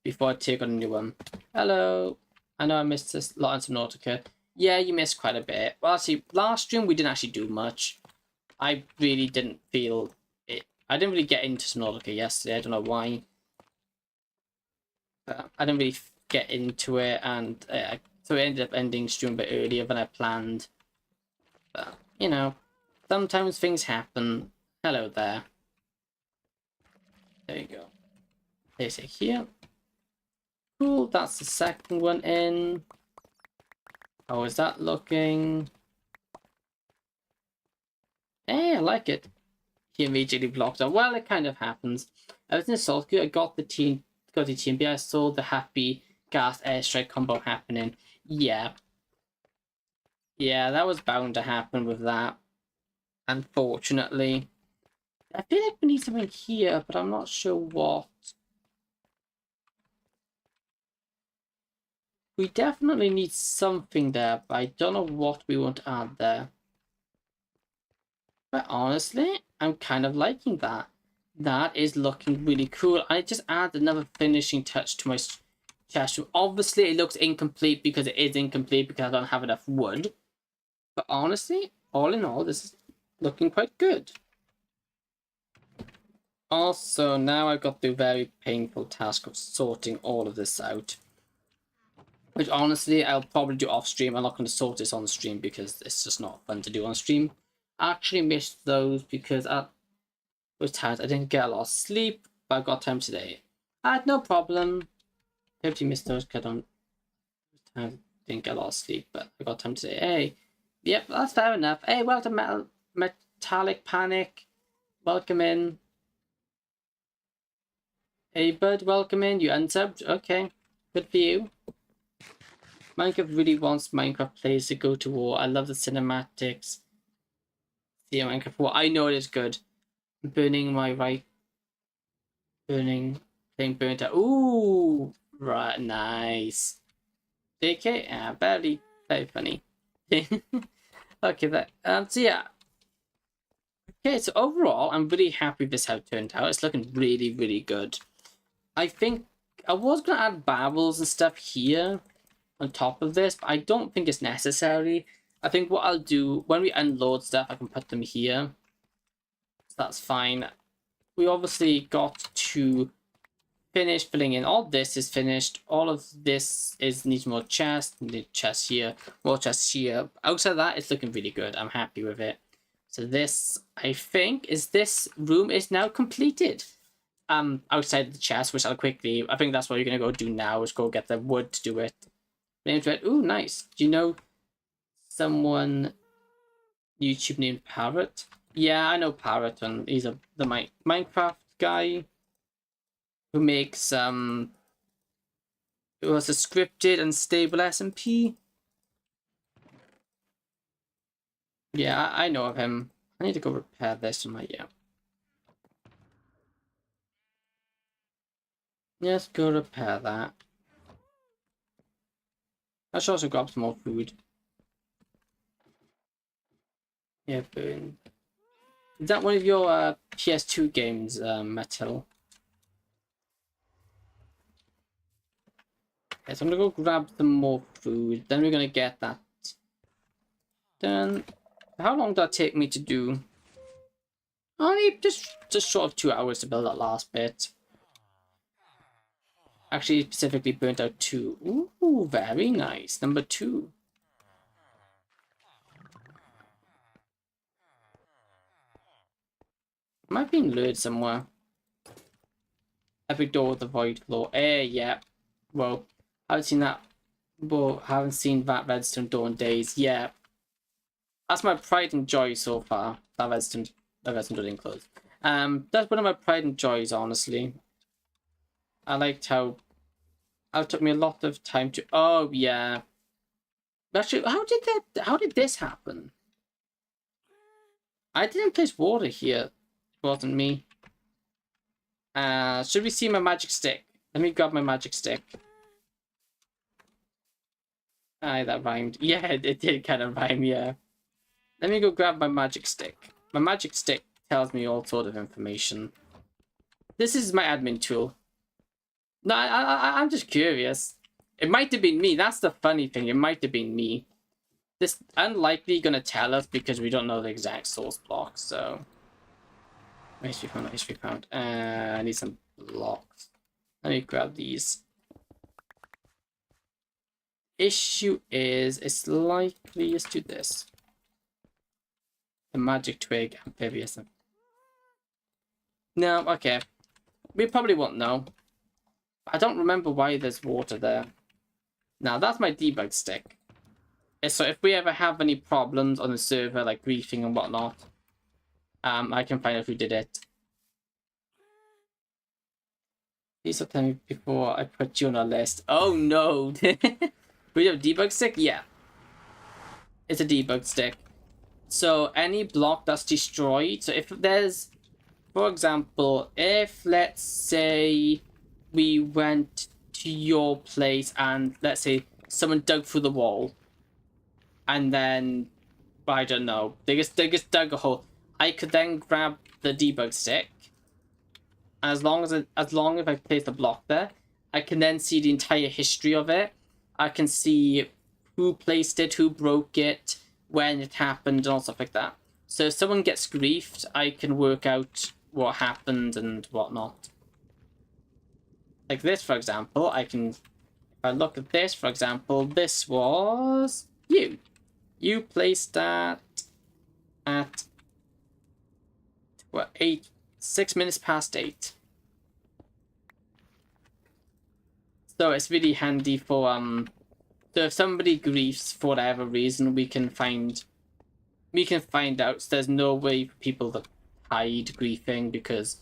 before I take on a new one. Hello. I know I missed this lot on Subnautica. Yeah, you missed quite a bit. Well, actually, last stream we didn't actually do much. I really didn't feel it. I didn't really get into Subnautica yesterday. I don't know why. But I didn't really get into it, and so it ended up ending stream a bit earlier than I planned. But, you know, sometimes things happen. Hello there. There you go. Place it here. Cool, that's the second one in. How is that looking? Hey, I like it. He immediately blocked out. Well, it kind of happens. I was in Saltgate, I got the TMB, I saw the happy gas airstrike combo happening. Yeah. Yeah, that was bound to happen with that. Unfortunately. I feel like we need something here, but I'm not sure what. We definitely need something there, but I don't know what we want to add there. But honestly, I'm kind of liking that. That is looking really cool. I just add another finishing touch to my chest room. Obviously, it looks incomplete because it is incomplete because I don't have enough wood. But honestly, all in all, this is looking quite good. Also, now I've got the very painful task of sorting all of this out. Which honestly, I'll probably do off stream. I'm not going to sort this on stream because it's just not fun to do on stream. I actually missed those because I was tired. I didn't get a lot of sleep, but I got time today. I had no problem. Hope you missed those because I didn't get a lot of sleep, but I got time today. Hey, yep, that's fair enough. Hey, welcome, Metallic Panic. Welcome in. Hey, bud, welcome in. You unsubbed? Okay, good for you. Minecraft really wants Minecraft players to go to war. I love the cinematics. Yeah, Minecraft war. I know it is good. Burning my right. Burning. Thing burnt out. Ooh! Right, nice. JK? Yeah, very funny. Okay, so yeah. Okay, so overall, I'm really happy with this how it turned out. It's looking really, really good. I think I was going to add barrels and stuff here on top of this, but I don't think it's necessary. I think what I'll do, when we unload stuff, I can put them here. So that's fine. We obviously got to finish filling in. All this is finished. All of this needs more chests. Need chests here, more chests here. Outside of that, it's looking really good. I'm happy with it. So this, I think, this room is now completed. Outside the chest, which I think that's what you're gonna go do now, is go get the wood to do it. Named Red. Ooh, nice. Do you know someone YouTube named Parrot? Yeah, I know Parrot, and he's the Minecraft guy who makes who has a scripted and stable SMP. Yeah, I know of him. I need to go repair this on my Let's go repair that. I should also grab some more food. Yeah, burn. Is that one of your PS2 games, Metal? Okay, so I'm gonna go grab some more food. Then we're gonna get that done. How long did that take me to do? Only just short of 2 hours to build that last bit. Actually, specifically burnt out 2. Ooh, very nice. Number 2. Might be lured somewhere. Epic door with the void floor. Yeah. Well, haven't seen that. Well, haven't seen that redstone door in days. Yeah. That's my pride and joy so far. That redstone door didn't close. That's one of my pride and joys, honestly. I liked how it took me a lot of time to. Oh yeah. Actually, how did this happen? I didn't place water here. It wasn't me. Should we see my magic stick? Let me grab my magic stick. Aye, that rhymed. Yeah, it did kind of rhyme, yeah. Let me go grab my magic stick. My magic stick tells me all sort of information. This is my admin tool. No, I'm just curious. It might have been me. That's the funny thing. It might have been me. This unlikely gonna tell us because we don't know the exact source block, so... History found, history found. I need some blocks. Let me grab these. Issue is, it's likely, let's do this. The magic twig, amphibious. No, okay. We probably won't know. I don't remember why there's water there. Now, that's my debug stick. So if we ever have any problems on the server, like griefing and whatnot, I can find out who did it. Please don't tell me before I put you on a list. Oh no! We have a debug stick? Yeah. It's a debug stick. So any block that's destroyed, so if there's, for example, if let's say we went to your place and let's say someone dug through the wall and then, I don't know, they just dug a hole, I could then grab the debug stick. As long as I place the block there, I can then see the entire history of it. I can see who placed it, who broke it, when it happened, and all stuff like that. So if someone gets griefed, I can work out what happened and whatnot. Like this, for example, if I look at this, for example, this was you. You placed that at, what, 6 minutes past 8. So it's really handy for, so if somebody griefs for whatever reason, we can find out. So there's no way for people to hide griefing, because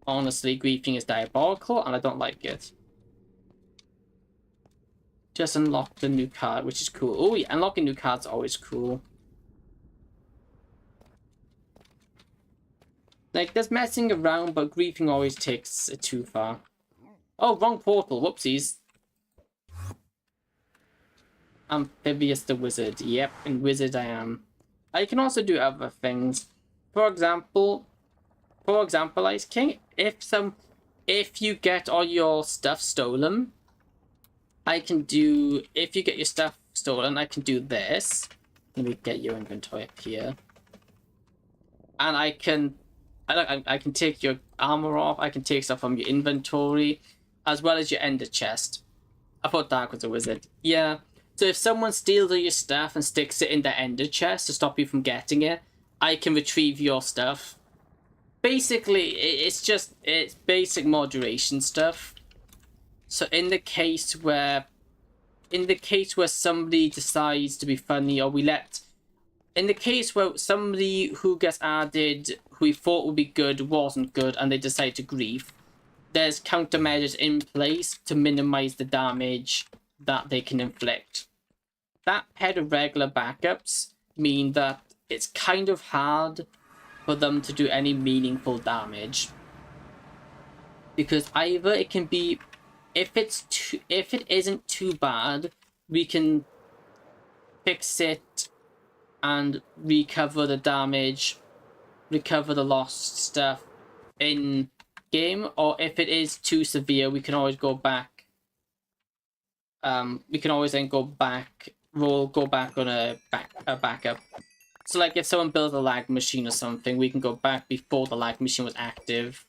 honestly, griefing is diabolical and I don't like it. Just unlocked the new card, which is cool. Oh yeah, unlocking new cards is always cool. Like, there's messing around, but griefing always takes it too far. Oh, wrong portal. Whoopsies. Amphibious the wizard. Yep, and wizard I am. I can also do other things. For example, Ice King, if you get all your stuff stolen, if you get your stuff stolen, I can do this. Let me get your inventory up here. And I can take your armor off, I can take stuff from your inventory, as well as your ender chest. I thought Dark was a wizard. Yeah. So if someone steals all your stuff and sticks it in the ender chest to stop you from getting it, I can retrieve your stuff. Basically, it's basic moderation stuff. So in the case where somebody decides to be funny, or in the case where somebody who gets added who we thought would be good wasn't good and they decide to grief, there's countermeasures in place to minimize the damage that they can inflict. That paired with regular backups mean that it's kind of hard for them to do any meaningful damage. Because either it can be, if it isn't too bad, we can fix it and recover the damage, recover the lost stuff in game, or if it is too severe, we can always go back. We can always then go back on a backup. So like if someone builds a lag machine or something, we can go back before the lag machine was active.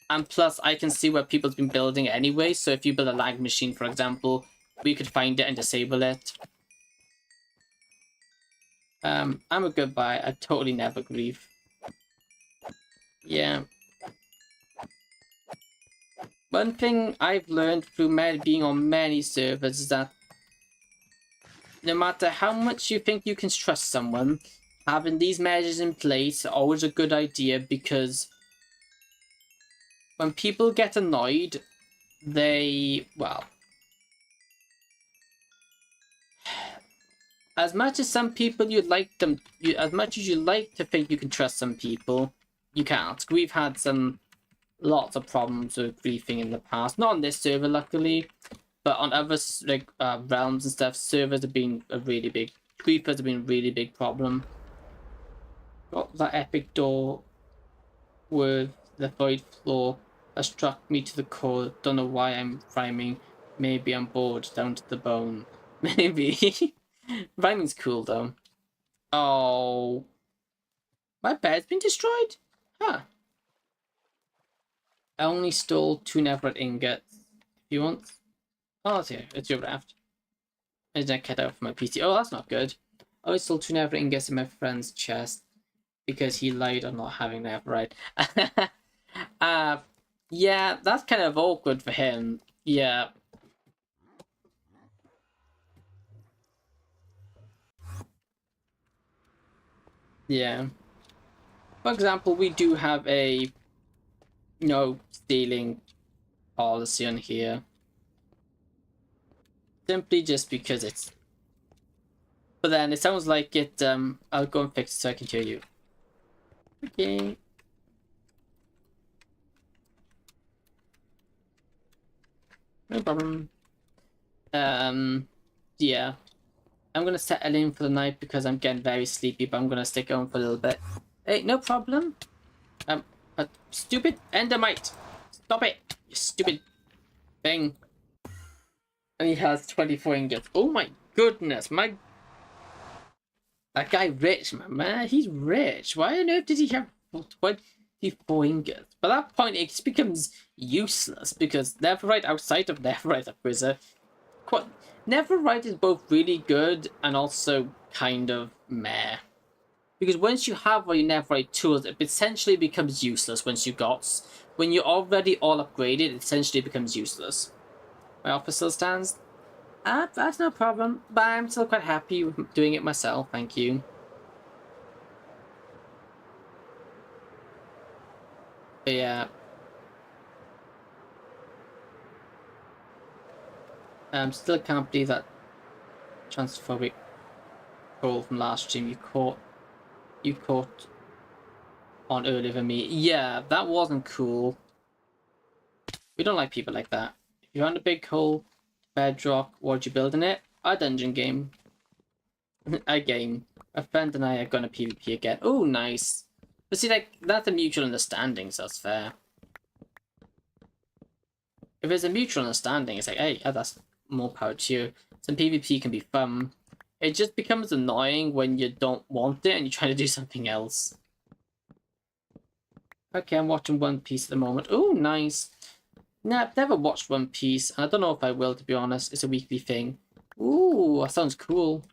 And plus, I can see where people's been building it anyway, so if you build a lag machine, for example, we could find it and disable it. I'm a good guy. I totally never grieve. Yeah. One thing I've learned through being on many servers is that no matter how much you think you can trust someone, having these measures in place are always a good idea, because when people get annoyed, they, well, as much as some people you'd like them, as much as you like to think you can trust some people, you can't. We've had lots of problems with griefing in the past. Not on this server, luckily, but on other like realms and stuff, servers have been a really big. Griefers have been a really big problem. Got that epic door with the void floor that struck me to the core. Don't know why I'm rhyming. Maybe I'm bored down to the bone. Maybe. Rhyming's cool though. Oh, my bed's been destroyed? Huh. I only stole 2 netherite ingots. If you want. Oh, it's here. It's your raft. I didn't cut out for my PC. Oh, that's not good. I only stole 2 netherite ingots in my friend's chest because he lied on not having netherite. Yeah, that's kind of awkward for him. Yeah. Yeah. For example, we do have a no stealing policy on here. Simply just because it's... But then it sounds like it, I'll go and fix it so I can hear you. Okay. No problem. Yeah. I'm gonna settle in for the night because I'm getting very sleepy, but I'm gonna stick going for a little bit. Hey, no problem. Stupid Endermite! Stop it! You stupid thing. And he has 24 ingots. Oh my goodness, that guy rich, man. He's rich. Why on earth did he have 24 ingots? By that point, it just becomes useless, because Netherite outside of Netherite upgrades are quite... Netherite is both really good and also kind of meh. Because once you have all your Netherite tools, it essentially becomes useless when you're already all upgraded, it essentially becomes useless. My offer still stands. That's no problem, but I'm still quite happy with doing it myself, thank you. But yeah. Still can't believe that transphobic troll from last stream you caught on earlier than me. Yeah, that wasn't cool. We don't like people like that. If you found a big hole, bedrock, what'd you build in it? A dungeon game. A game. A friend and I are gonna PvP again. Oh, nice. But see, like, that's a mutual understanding, so that's fair. If there's a mutual understanding, it's like, hey, yeah, that's more power to you. Some PvP can be fun. It just becomes annoying when you don't want it and you're trying to do something else. Okay, I'm watching One Piece at the moment. Oh, nice. Nah, I've never watched One Piece, and I don't know if I will, to be honest. It's a weekly thing. Ooh, that sounds cool.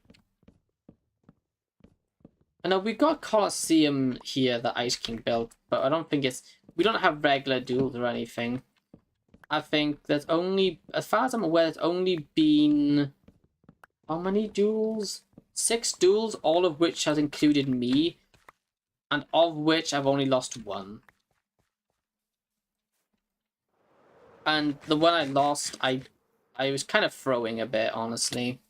I know we've got Colosseum here that Ice King built, but I don't think it's... We don't have regular duels or anything. I think there's only... As far as I'm aware, there's only been... How many duels? 6 duels, all of which has included me, and of which I've only lost 1. And the one I lost, I was kind of throwing a bit, honestly.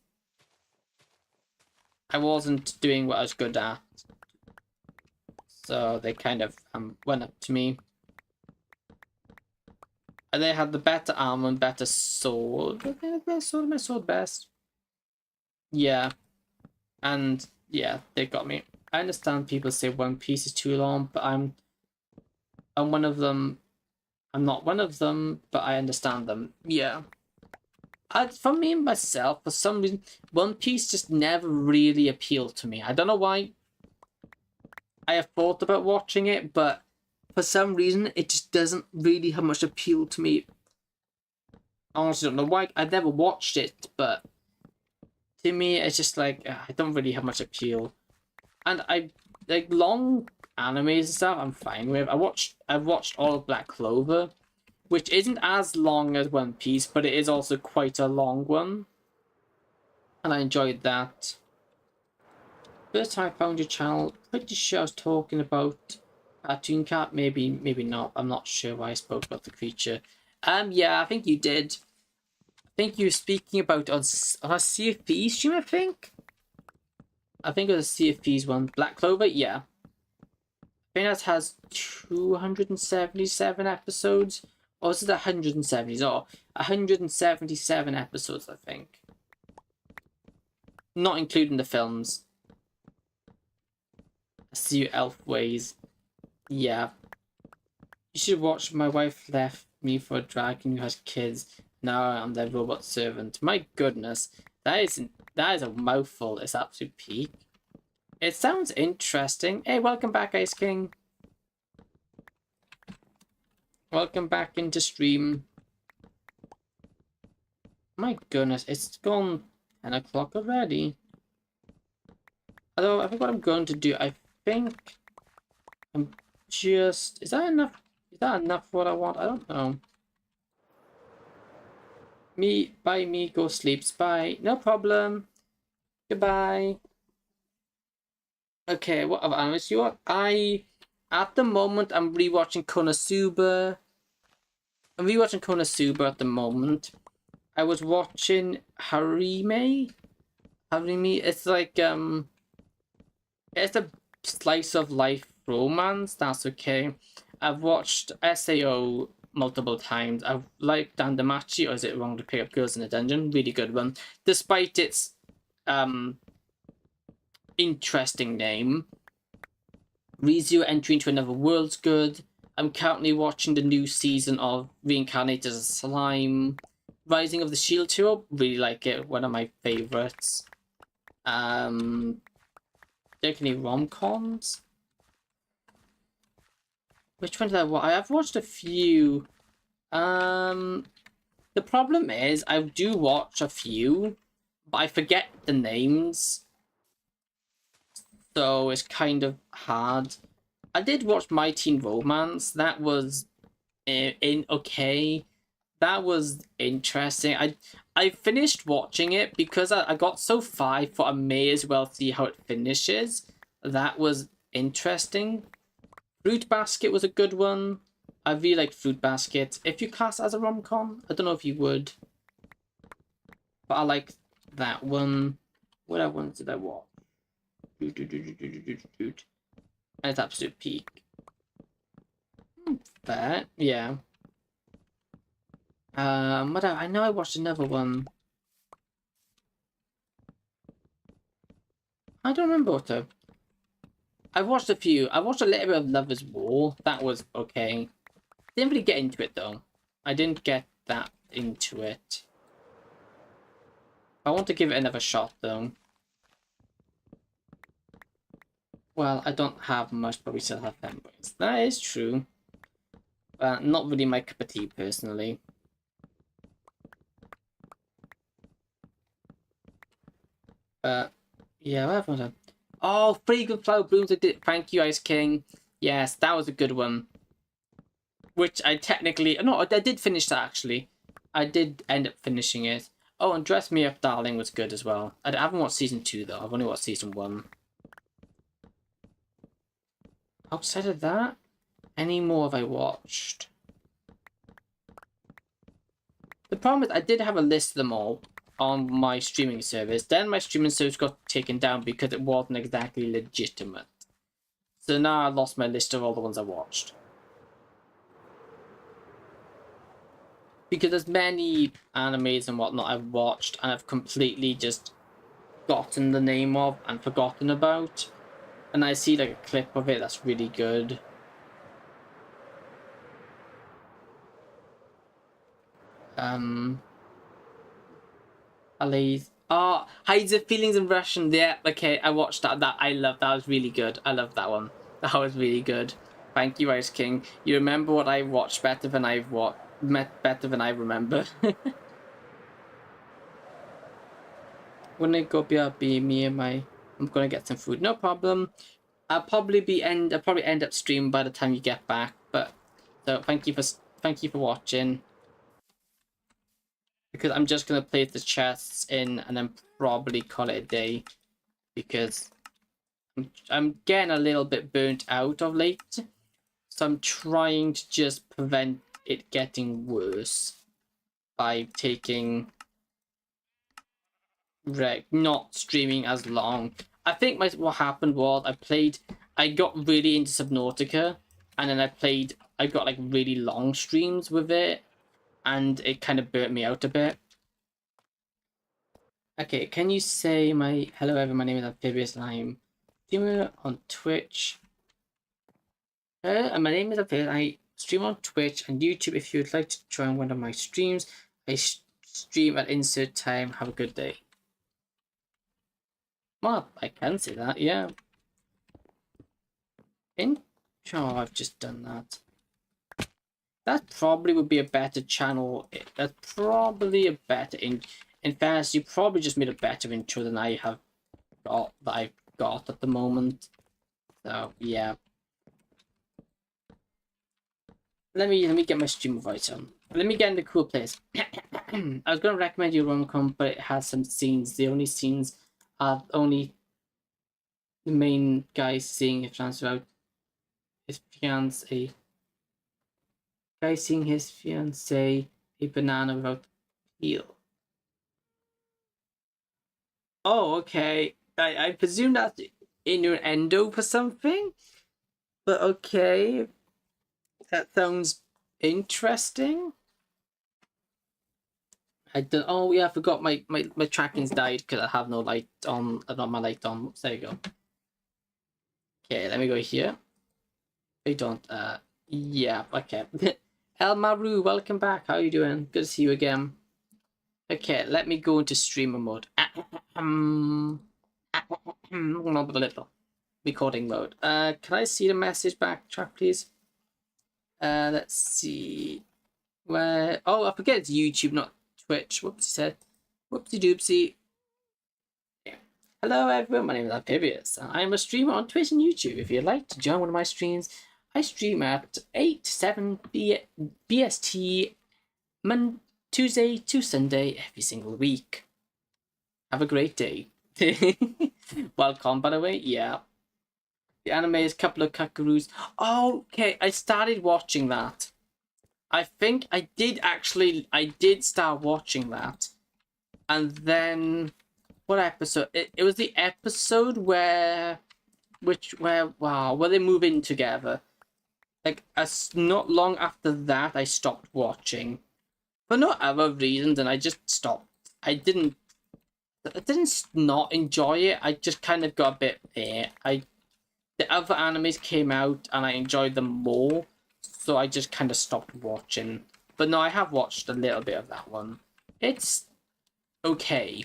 I wasn't doing what I was good at. So they kind of went up to me. And they had the better armor and better sword. I think my sword best. Yeah. And yeah, they got me. I understand people say One Piece is too long, but I'm one of them. I'm not one of them, but I understand them. Yeah. For me myself, for some reason, One Piece just never really appealed to me. I don't know why. I have thought about watching it, but for some reason, it just doesn't really have much appeal to me. I honestly don't know why. I've never watched it, but to me, it's just like, I don't really have much appeal. And I like long animes and stuff, I'm fine with. I've watched all of Black Clover, which isn't as long as One Piece, but it is also quite a long one. And I enjoyed that. First time I found your channel, pretty sure I was talking about Cartoon Cat. Maybe not. I'm not sure why I spoke about the creature. Yeah, I think you did. I think you were speaking about on a Sea of Thieves stream, I think. I think it was a Sea of Thieves one. Black Clover, yeah. I think that has 277 episodes. Or is it 170? Oh, 177 episodes, I think. Not including the films. I see you Elfways. Yeah. You should watch My Wife Left Me for a Dragon Who Has Kids. Now I'm their robot servant. My goodness. That is a mouthful. It's absolute peak. It sounds interesting. Hey, welcome back, Ice King. Welcome back into stream. My goodness, it's gone 10 o'clock already. Although, I think what I'm going to do, I think I'm just... Is that enough? Is that enough for what I want? I don't know. Bye, me, go sleeps. Bye. No problem. Goodbye. Okay, what other animes you want? At the moment, I'm rewatching Konosuba. I'm rewatching Konosuba at the moment. I was watching Harime. It's like, it's a slice of life romance. That's okay. I've watched SAO multiple times. I've liked Dandamachi, or is it wrong to pick up girls in a dungeon? Really good one. Despite its interesting name. ReZero Entry into Another World's good. I'm currently watching the new season of Reincarnated as a Slime. Rising of the Shield Hero, really like it. One of my favorites. Any rom-coms? Which one did I watch? I've watched a few. The problem is I do watch a few, but I forget the names. So it's kind of hard. I did watch My Teen Romance. That was okay. That was interesting. I finished watching it because I got so far. I thought I may as well see how it finishes. That was interesting. Fruit Basket was a good one. I really liked Fruit Basket. If you class it as a rom-com, I don't know if you would. But I like that one. What other ones did I watch? And it's absolute peak. That, yeah. I know I watched another one. I don't remember what though. I watched a few. I watched a little bit of Lovers War. That was okay. Didn't really get into it though. I didn't get that into it. I want to give it another shot though. Well, I don't have much, but we still have fanboys. That is true. Not really my cup of tea personally. Yeah, what happened to... Oh, Fragrant Flower Blooms, I did. Thank you, Ice King. Yes, that was a good one. Which I technically... No, I did finish that, actually. I did end up finishing it. Oh, and Dress Me Up, Darling was good as well. I haven't watched Season 2, though. I've only watched Season 1. Outside of that, any more have I watched? The problem is I did have a list of them all on my streaming service. Then my streaming service got taken down because it wasn't exactly legitimate. So now I lost my list of all the ones I watched. Because there's many animes and whatnot I've watched and I've completely just gotten the name of and forgotten about. And I see like a clip of it that's really good. Alice. Oh, Hides Your Feelings in Russian. Yeah, okay, I watched that. I love that. Was really good. I love that one. That was really good. Thank you, Ice King. You remember what I watched better than I remember. When I go be me and I'm gonna get some food. No problem. I'll probably end up stream by the time you get back. But so thank you for watching. Because I'm just gonna place the chests in and then probably call it a day. Because I'm getting a little bit burnt out of late, so I'm trying to just prevent it getting worse by taking not streaming as long. I think what happened was I got really into Subnautica, and then I got like really long streams with it, and it kind of burnt me out a bit. Okay, can you say hello everyone, my name is Amphibious and I'm streamer on Twitch. My name is Amphibious, I stream on Twitch and YouTube. If you would like to join one of my streams, I stream at insert time. Have a good day. Well, I can say that, yeah. I've just done that. That probably would be a better channel. That's probably a better in fairness, you probably just made a better intro than I've got at the moment. So yeah. Let me get my stream voice on. Let me get in the cool place. I was gonna recommend you rom-com, but it has some scenes. The only scenes are only the main guy seeing his fiance without his fiance. Guy seeing his fiance a banana without peel. Oh, okay. I presume that's innuendo for something, but okay. That sounds interesting. Oh yeah, I forgot my tracking's died because I have no light on. Not my light on. There you go. Okay, let me go here. I don't. Yeah. Okay. El Maru, welcome back. How are you doing? Good to see you again. Okay, let me go into streamer mode. Not a little. Recording mode. Can I see the message back track, please? Let's see. Where? Oh, I forget it's YouTube, not Twitch. Whoopsie said. Whoopsie doopsie. Yeah. Hello everyone, my name is Amphibious. I'm a streamer on Twitch and YouTube. If you'd like to join one of my streams, I stream at 8 to 7 BST Tuesday to Sunday every single week. Have a great day. Welcome, by the way. Yeah. The anime is a couple of kakaroos. Oh, okay, I started watching that. I think I did start watching that. And then what episode? It was the episode where they move in together. Like not long after that I stopped watching. For no other reasons, and I just stopped. I didn't not enjoy it. I just kind of got a bit the other animes came out and I enjoyed them more, so I just kind of stopped watching. But no, I have watched a little bit of that one. It's okay.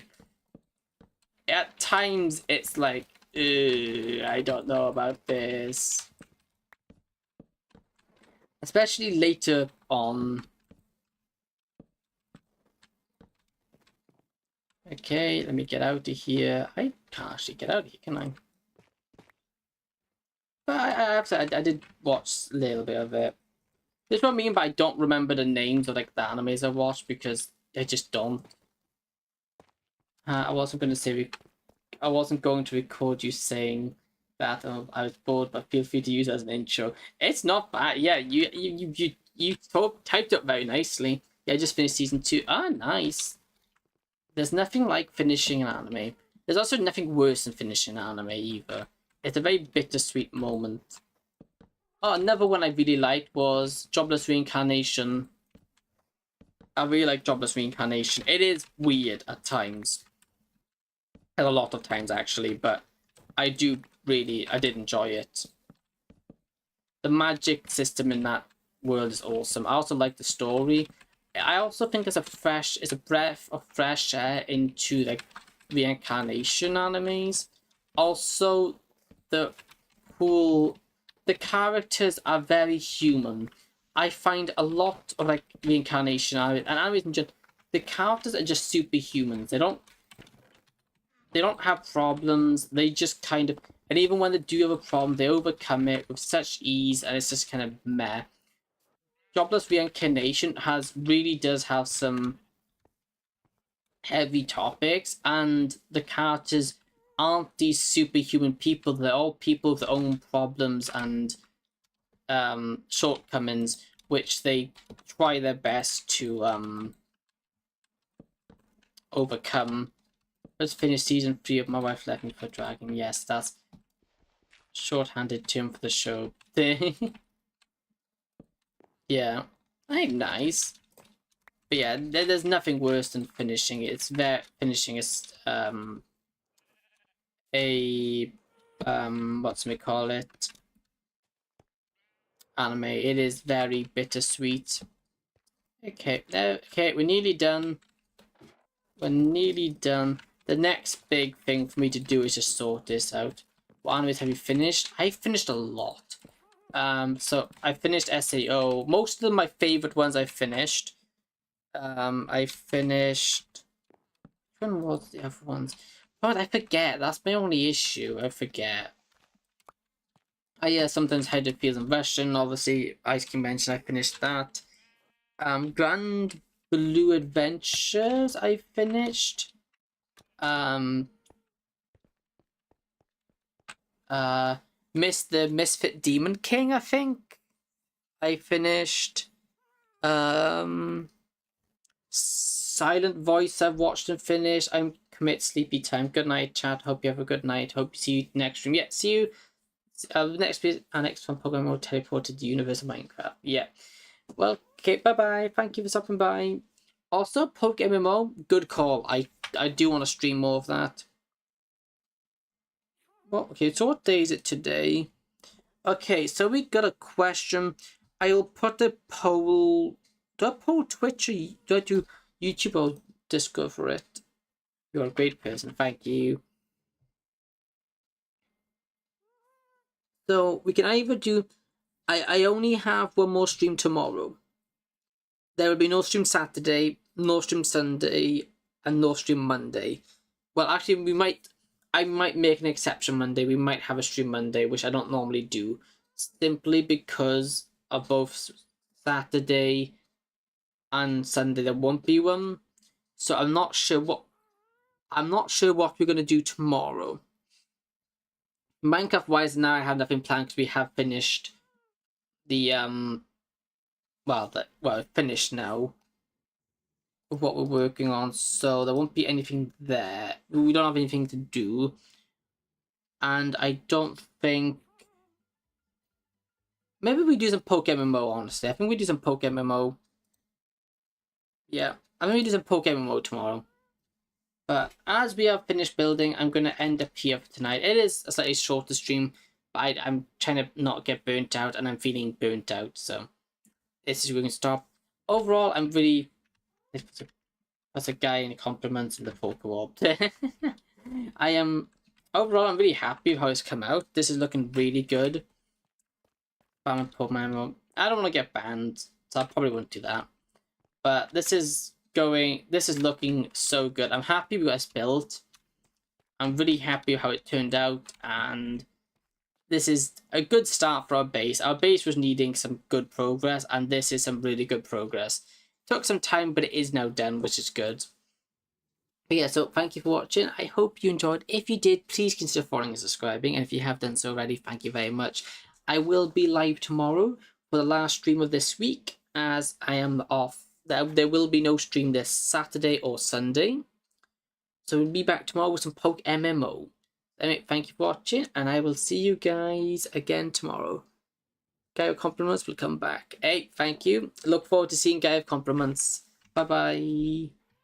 At times, it's like, I don't know about this. Especially later on. Okay, let me get out of here. I can't actually get out of here, can I? But I did watch a little bit of it. This is what I mean, but I don't remember the names of like the animes I watched because I just don't. I wasn't going to record you saying that I was bored, but feel free to use it as an intro. It's not bad. Yeah, you typed up very nicely. Yeah, I just finished season 2. Ah, nice. There's nothing like finishing an anime. There's also nothing worse than finishing an anime either. It's a very bittersweet moment. Oh, another one I really liked was Jobless Reincarnation. I really like Jobless Reincarnation. It is weird at times. A lot of times, actually, but I did enjoy it. The magic system in that world is awesome. I also like the story. I also think it's a breath of fresh air into like reincarnation animes. Also, the characters are very human. I find a lot of like reincarnation and animes in general, the characters are just superhumans. They don't have problems. They just kind of, and even when they do have a problem, they overcome it with such ease, and it's just kind of meh. Jobless Reincarnation really does have some heavy topics, and the characters aren't these superhuman people. They're all people with their own problems and shortcomings, which they try their best to overcome. Let's finish season 3 of My Wife Left Me for Dragon. Yes, that's shorthanded term for the show thing. Yeah, ain't nice. But yeah, there's nothing worse than finishing it. It's finishing a what's we call it, anime. It is very bittersweet. Okay, we're nearly done. We're nearly done. The next big thing for me to do is just sort this out. What animes have you finished? I finished a lot. So I finished SAO. Most of them, my favorite ones, I finished. I finished. Which one was the other ones? But I forget. That's my only issue. I forget. Yeah, sometimes How to Feel in Russian. Obviously, Ice Cream mentioned I finished that. Grand Blue Adventures. I finished. The Misfit Demon King, I think. I finished. Silent Voice I've watched and finished. I'm commit sleepy time. Good night, chat. Hope you have a good night. Hope you see you next stream. Yeah, see you. Next one Pokemon will teleport to the universe of Minecraft. Yeah. Well, okay, bye bye. Thank you for stopping by. Also, Poke MMO, good call. I do want to stream more of that. Well, okay, so what day is it today? Okay, so we got a question. I will put the poll. Do I poll Twitch or do I do YouTube or Discord for it? You're a great person, thank you. So we can either do. I only have one more stream tomorrow. There will be no stream Saturday, no stream Sunday, and no stream Monday. Well, actually, I might make an exception Monday. We might have a stream Monday, which I don't normally do, simply because of both Saturday and Sunday there won't be one. So I'm not sure what we're gonna do tomorrow. Minecraft wise, now I have nothing planned because we have finished the finished now of what we're working on, so there won't be anything there. We don't have anything to do, and I don't think. Maybe we do some Poke MMO, honestly. I think we do some Poke MMO. Yeah, I think we do some Poke MMO tomorrow. But as we have finished building, I'm going to end up here for tonight. It is a slightly shorter stream, but I'm trying to not get burnt out, and I'm feeling burnt out, so this is where we can stop. Overall, I'm really... That's a guy in the compliments in the Pokeball. Overall, I'm really happy with how it's come out. This is looking really good. I don't want to get banned, so I probably won't do that. But this is looking so good. I'm happy with what it's built. I'm really happy how it turned out, and this is a good start for our base. Our base was needing some good progress, and this is some really good progress. Took some time, but it is now done, which is good. But yeah, so thank you for watching. I hope you enjoyed. If you did, please consider following and subscribing, and if you have done so already, thank you very much. I will be live tomorrow for the last stream of this week, as I am off. There will be no stream this Saturday or Sunday. So we'll be back tomorrow with some Poke MMO. Anyway, thank you for watching, and I will see you guys again tomorrow. Guy of Compliments will come back. Hey, thank you. Look forward to seeing Guy of Compliments. Bye-bye.